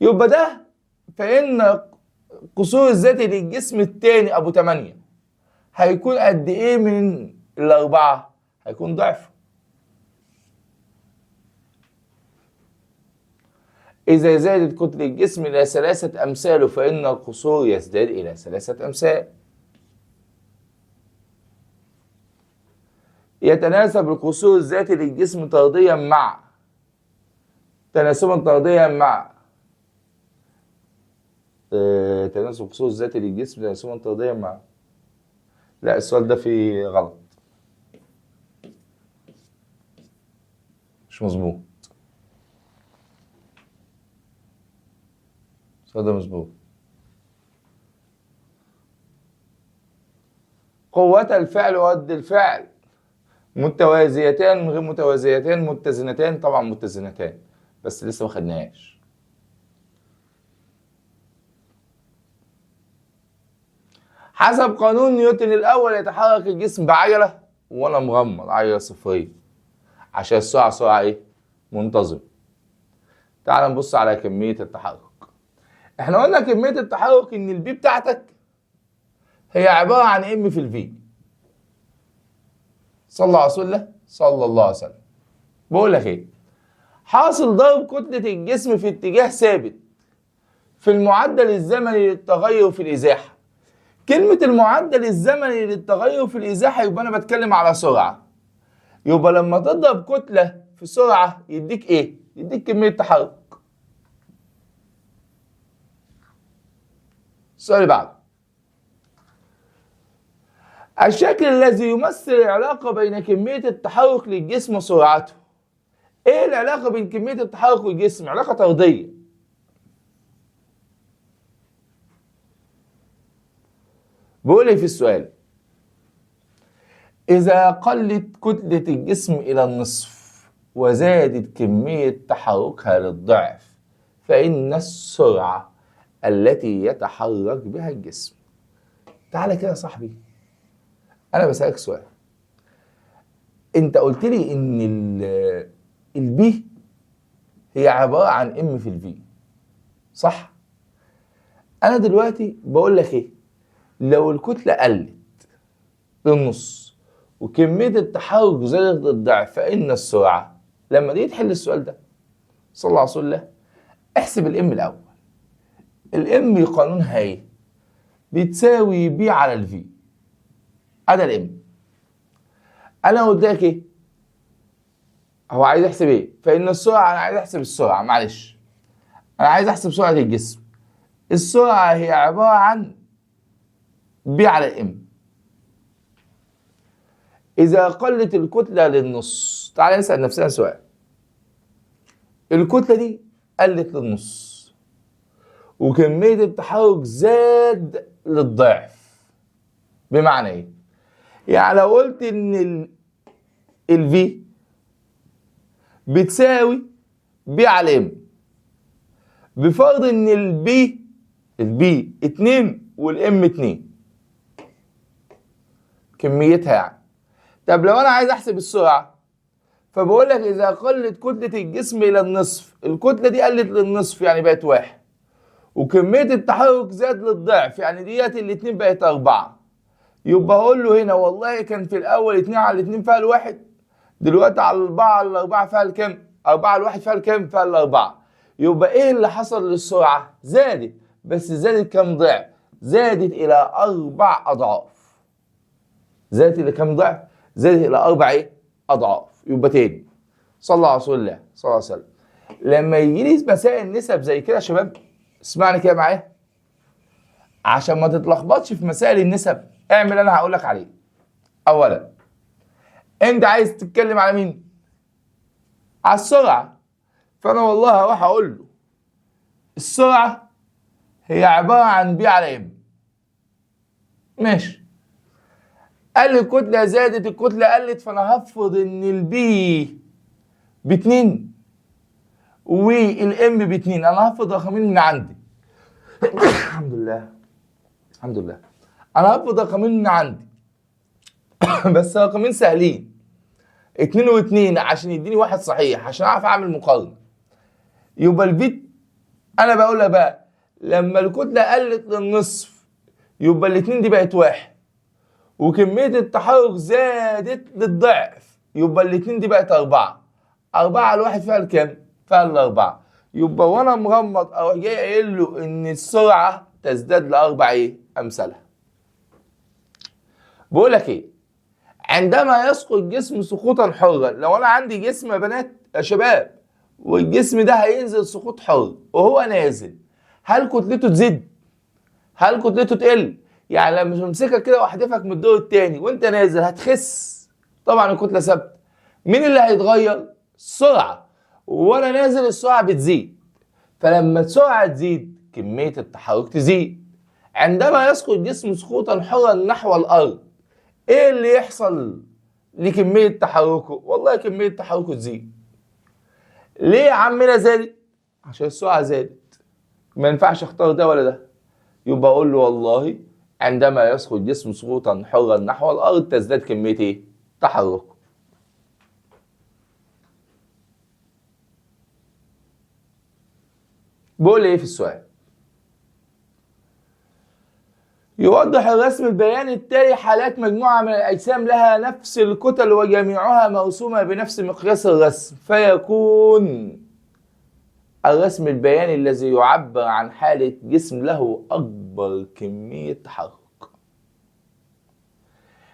يبقى ده فإن قصور الذاتي للجسم التاني أبو 8 هيكون قد إيه من ال4؟ هيكون ضعفه. إذا زادت كتلة الجسم إلى 3 أمثاله فإن القصور يزداد إلى 3 أمثال. يتناسب القصور الذاتي للجسم طرديا مع تناسبا طرديا مع تناسب القصور الذاتي للجسم تناسبا طرديا مع. لا، السؤال ده فيه غلط، مش مظبوط. السؤال ده مظبوط. قوة الفعل ورد الفعل متوازيتان غير متوازيتان متزنتان؟ طبعا متزنتان، بس لسه ما خدناهاش. حسب قانون نيوتن الأول يتحرك الجسم بعجلة وأنا مغمض، عجلة صفرية، عشان السرعة سرعة إيه؟ منتظمة. تعال نبص على كمية التحرك. إحنا قلنا كمية التحرك إن البي بتاعتك هي عبارة عن ام في الفي. صلى على رسول الله صلى الله عليه وسلم. بقول لك إيه؟ حاصل ضرب كتلة الجسم في اتجاه ثابت في المعدل الزمني للتغير في الإزاحة. كلمة المعدل الزمني للتغير في الإزاحة يبقى أنا بتكلم على سرعة. يبقى لما تضرب كتلة في سرعة يديك إيه؟ يديك كمية تحرك. السؤال اللي بعده: الشكل الذي يمثل العلاقة بين كمية التحرك للجسم وسرعته. إيه العلاقة بين كمية التحرك والجسم؟ علاقة طردية. بيقول لي في السؤال: إذا قلت كتلة الجسم إلى النصف وزادت كمية تحركها للضعف فإن السرعة التي يتحرك بها الجسم. تعالى كده يا صاحبي، أنا بسألك سؤال. أنت قلت لي إن البي هي عبارة عن ام في الفي، صح؟ أنا دلوقتي بقول لك إيه؟ لو الكتلة قلت للنص وكمية التحرك زادت للضعف فإن السرعة. لما تيجي تحل السؤال ده صلى الله عليه وسلم احسب الام الأول. الام قانونها ايه؟ بتساوي بي على الفي. أدا الام. أنا قلت لك ايه؟ هو عايز يحسب ايه؟ فإن السرعة، أنا عايز أحسب السرعة، معلش. أنا عايز أحسب سرعة الجسم. السرعة هي عبارة عن بي على الام. إذا قلت الكتلة للنص، تعال نسأل نفسنا سؤال. الكتلة دي قلت للنص وكمية التحرك زاد للضعف، بمعنى إيه؟ يعني لو قلت ان الفي بتساوي بي على ام، بفرض ان البي 2 والام 2 كميتها يعني. طب لو انا عايز احسب السرعه، فبقول لك اذا قلت كتله الجسم الى النصف، الكتله دي قلت للنصف يعني بقت 1، وكميه التحرك زاد للضعف يعني ديت الاتنين بقت 4، يبقى اقول له هنا والله كان في الاول 2 على 2 فيها الواحد، دلوقتي على 4 على 4 فيها الكام؟ 4 على 1 فيها الكام؟ فيها الاربعه. يبقى ايه اللي حصل للسرعه؟ زادت، بس زادت كام ضعف؟ زادت الى 4 اضعاف. زادت الى كام ضعف؟ زادت الى 4 ايه؟ اضعاف. يبقى تاني، صلى على رسول الله صلى الله عليه وسلم، لما يجي لي مسائل نسب زي كده يا شباب، اسمعني كده معايا عشان ما تتلخبطش في مسائل النسب، اعمل انا هقول لك عليه. اولا انت عايز تتكلم على مين؟ على السرعه. فانا والله هروح اقول له السرعه هي عباره عن بي على ام. ماشي. قال لي الكتله زادت، الكتله قلت، فانا هفرض ان البي ب2 والام ب2. انا هفرض رقمين من عندي. الحمد لله الحمد لله. انا هفرض رقمين من عندي بس رقمين سهلين، 2 و2 عشان يديني واحد صحيح عشان اعرف اعمل مقارنه. يبقى البي انا بقول لك بقى لما الكتله قلت للنصف يبقى الاتنين دي بقت 1، وكميه التحرك زادت للضعف يبقى الاتنين دي بقت 4. 4 على الواحد فيها الكام؟ فيها الاربعه. يبقى وانا مغمض او جاي قايل له ان السرعه تزداد لاربع ايه؟ امثالها. بقول لك ايه؟ عندما يسقط جسم سقوطا حرا، لو انا عندي جسم يا بنات يا شباب والجسم ده هينزل سقوط حر، وهو نازل هل كتلته تزيد؟ هل كتلته تقل؟ يعني لما تمسكك كده واحدفك من الدور الثاني وانت نازل هتخس؟ طبعا الكتله ثابته. مين اللي هيتغير؟ السرعه. وانا نازل السرعه بتزيد، فلما السرعه تزيد كميه التحرك تزيد. عندما يسقط جسم سقوطا حرا نحو الارض، ايه اللي يحصل لكميه تحركه؟ والله كميه تحركه تزيد. ليه يا عمنا زادت؟ عشان السرعه زادت. ما ينفعش اختار ده ولا ده. يبقى اقول له والله عندما يسقط جسم سقوطا حرا نحو الارض تزداد كميه ايه؟ تحركه. بقول ايه في السؤال؟ يوضح الرسم البياني التالي حالات مجموعة من الأجسام لها نفس الكتل وجميعها مرسومة بنفس مقياس الرسم، فيكون الرسم البياني الذي يعبر عن حالة جسم له أكبر كمية تحرك.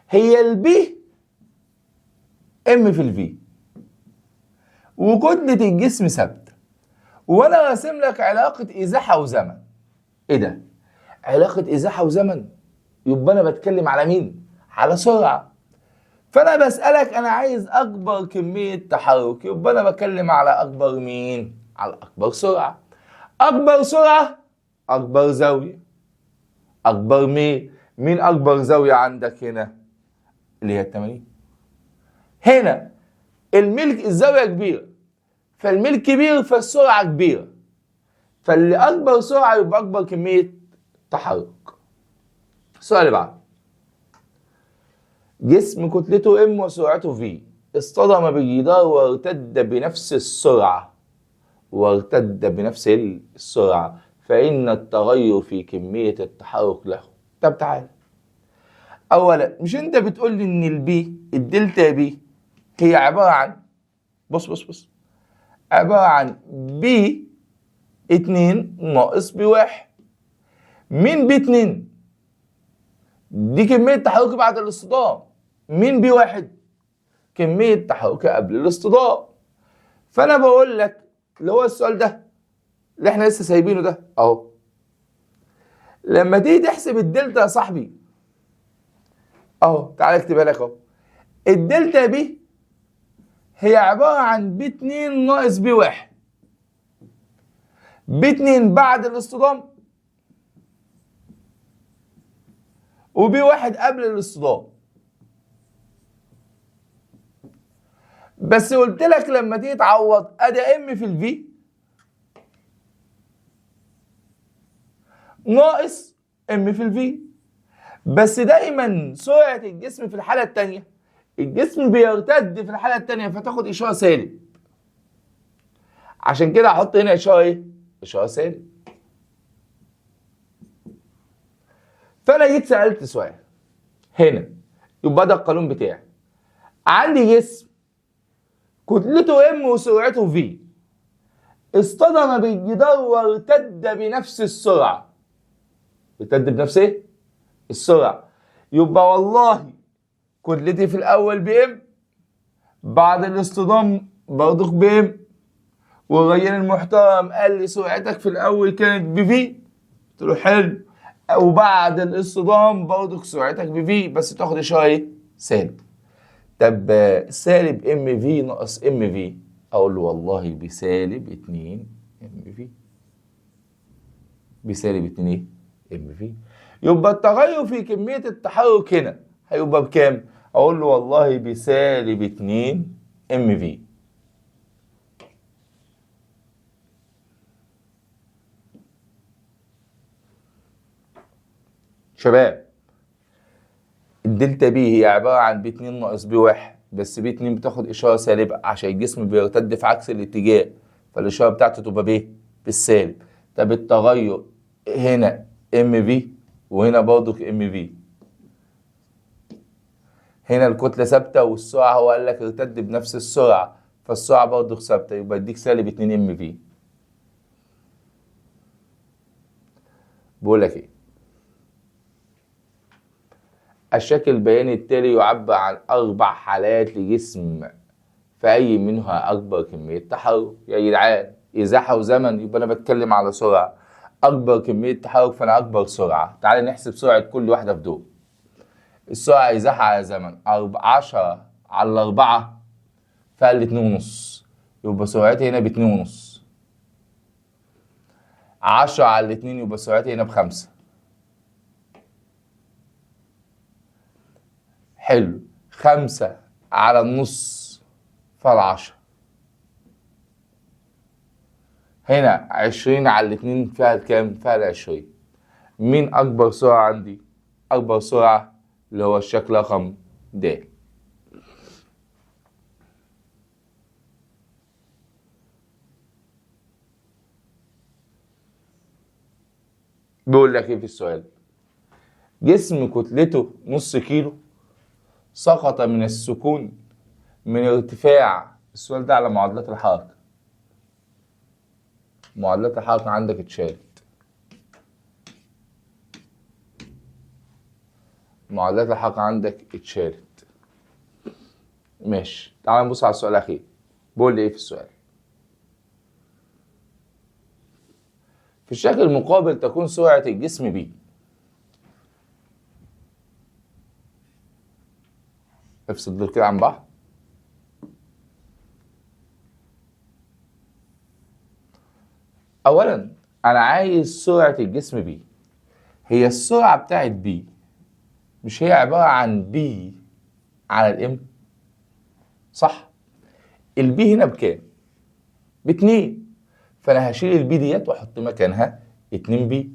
هي البي ام في الفي، وكتلة الجسم ثابتة، وأنا راسم لك علاقة إزاحة وزمن. إيه ده؟ علاقة إزاحة وزمن؟ يبقى أنا بتكلم على مين؟ على سرعة. فأنا بسألك أنا عايز أكبر كمية تحرك، يبقى أنا بتكلم على أكبر مين؟ على أكبر سرعة. أكبر سرعة أكبر زاوية. أكبر مين؟ مين أكبر زاوية عندك هنا؟ اللي هي 80. هنا الميل الزاوية كبيرة، فالميل كبير فالسرعة كبيرة، فاللي أكبر سرعة يبقى أكبر كمية تحرك. السؤال اللي بعده، جسم كتلته ام وسرعته في اصطدم بجدار وارتد بنفس السرعة، فإن التغير في كمية التحرك له. طب تعال، أولا مش أنت بتقول لي إن الدلتا بي هي عبارة عن بص عبارة عن بي 2 ناقص بي 1. مين بي 2؟ دي كمية تحركي بعد الاصطدام. مين بي 1؟ كمية تحركي قبل الاصطدام. فأنا بقول لك اللي هو السؤال ده اللي احنا لسه سايبينه ده اهو، لما تيجي تحسب الدلتا يا صاحبي اهو، تعالى اكتبها لك اهو. الدلتا بي هي عبارة عن بي 2 ناقص بي 1. بي 2 بعد الاصطدام وبي 1 قبل الاصطدام. بس قلت لك لما تيجي تعوض ادي ام في الفي ناقص ام في الفي. بس دايما سرعه الجسم في الحاله الثانيه، الجسم بيرتد في الحاله الثانيه فتاخد اشاره سالب. عشان كده هحط هنا اشاره ايه؟ اشاره سالب. فانا جيت سالت سؤال هنا، يبقى ده القانون بتاعي. عندي جسم كتلته ام وسرعته في، اصطدم بالجدار وارتد بنفس السرعه. ارتد بنفس ايه؟ السرعه. يبقى والله كتلتي في الاول بام، بعد الاصطدام برضك بام، والرجال المحترم قال لي سرعتك في الاول كانت بفي، قلت له حلو، وبعد الاصطدام برضك سرعتك بفي بس تاخد اشاره ايه؟ سالب. طب سالب ام في ناقص ام في، اقول له والله بسالب 2 ام في. بسالب 2 ايه؟ ام في. يبقى التغير في كميه التحرك هنا هيبقى بكام؟ اقول له والله بسالب 2 ام في. شباب، الدلتا بي هي عباره عن بي 2 ناقص بي 1، بس بي 2 بتاخد اشاره سالبه عشان الجسم بيرتد في عكس الاتجاه، فالاشاره بتاعته تبقى بايه؟ بالسالب. طب التغير هنا ام في، وهنا برضك ام في. هنا الكتله ثابته والسرعه هو قال لك ارتد بنفس السرعه، فالسرعه برضك ثابته، يبقى يديك سالب 2 ام في. بقول لك ايه؟ الشكل البياني التالي يعبر عن 4 حالات لجسم فأي منها أكبر كمية تحرك. يا جدعان إزاحة وزمن، يبقى أنا بتكلم على سرعة. أكبر كمية تحرك فأنا أكبر سرعة. تعال نحسب سرعة كل واحدة في دول. السرعة إزاحة على زمن 10 على 4 فقال 2.5، يبقى سرعتي هنا ب2.5. 10 على 2 يبقى سرعتي هنا ب5. حلو. 5 على النص فال10. هنا 20 على 2 فيها كام؟ فيها 20. مين أكبر سرعة عندي؟ أكبر سرعة اللي هو الشكل رقم د. بيقول لك إيه في السؤال؟ جسم كتلته نص كيلو سقط من السكون من ارتفاع، السؤال ده على معادلات الحركة. معادلات الحركة عندك اتشالت. معادلات الحركة عندك اتشالت. ماشي، تعال نبص على السؤال الأخير. بيقول لي إيه في السؤال؟ في الشكل المقابل تكون سرعة الجسم ب. افصل دول كده عن بعض. أولا أنا عايز سرعة الجسم ب. هي السرعة بتاعت ب مش هي عبارة عن ب على الام؟ صح؟ البي هنا بكام؟ ب2. فأنا هشيل البي ديت وأحط مكانها 2 بي.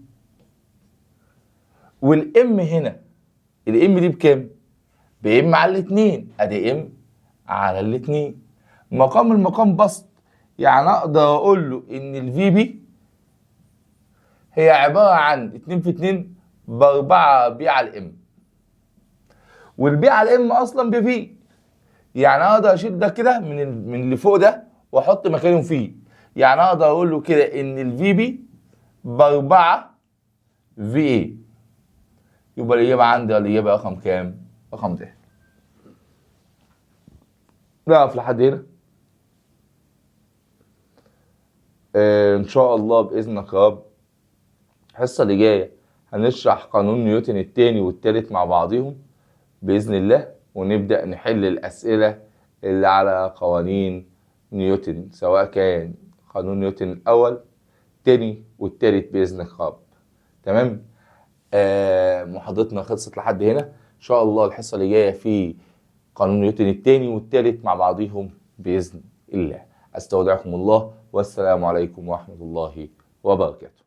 والام هنا الام دي بكام؟ بام على 2، ادي ام على 2. مقام المقام بسط، يعني اقدر اقول له ان الفي بي هي عباره عن 2 في 2 ب4 بي على الام، والبي على الام اصلا بفي، يعني اقدر اشيل ده كده من اللي فوق ده واحط مكانه فيه. يعني اقدر اقول له كده ان الفي بي ب4 في اي. يبقى الاجابه عندي الاجابه رقم كام؟ رقم ده. نقف لحد هنا. ان شاء الله باذنك يا رب الحصه اللي جايه هنشرح قانون نيوتن الثاني والثالث مع بعضهم باذن الله، ونبدا نحل الاسئله اللي على قوانين نيوتن، سواء كان قانون نيوتن الاول الثاني والثالث باذنك يا رب. تمام. محاضرتنا خلصت لحد هنا. ان شاء الله الحصه اللي جايه في قانون نيوتن الثاني والثالث مع بعضهم بإذن الله. أستودعكم الله والسلام عليكم ورحمة الله وبركاته.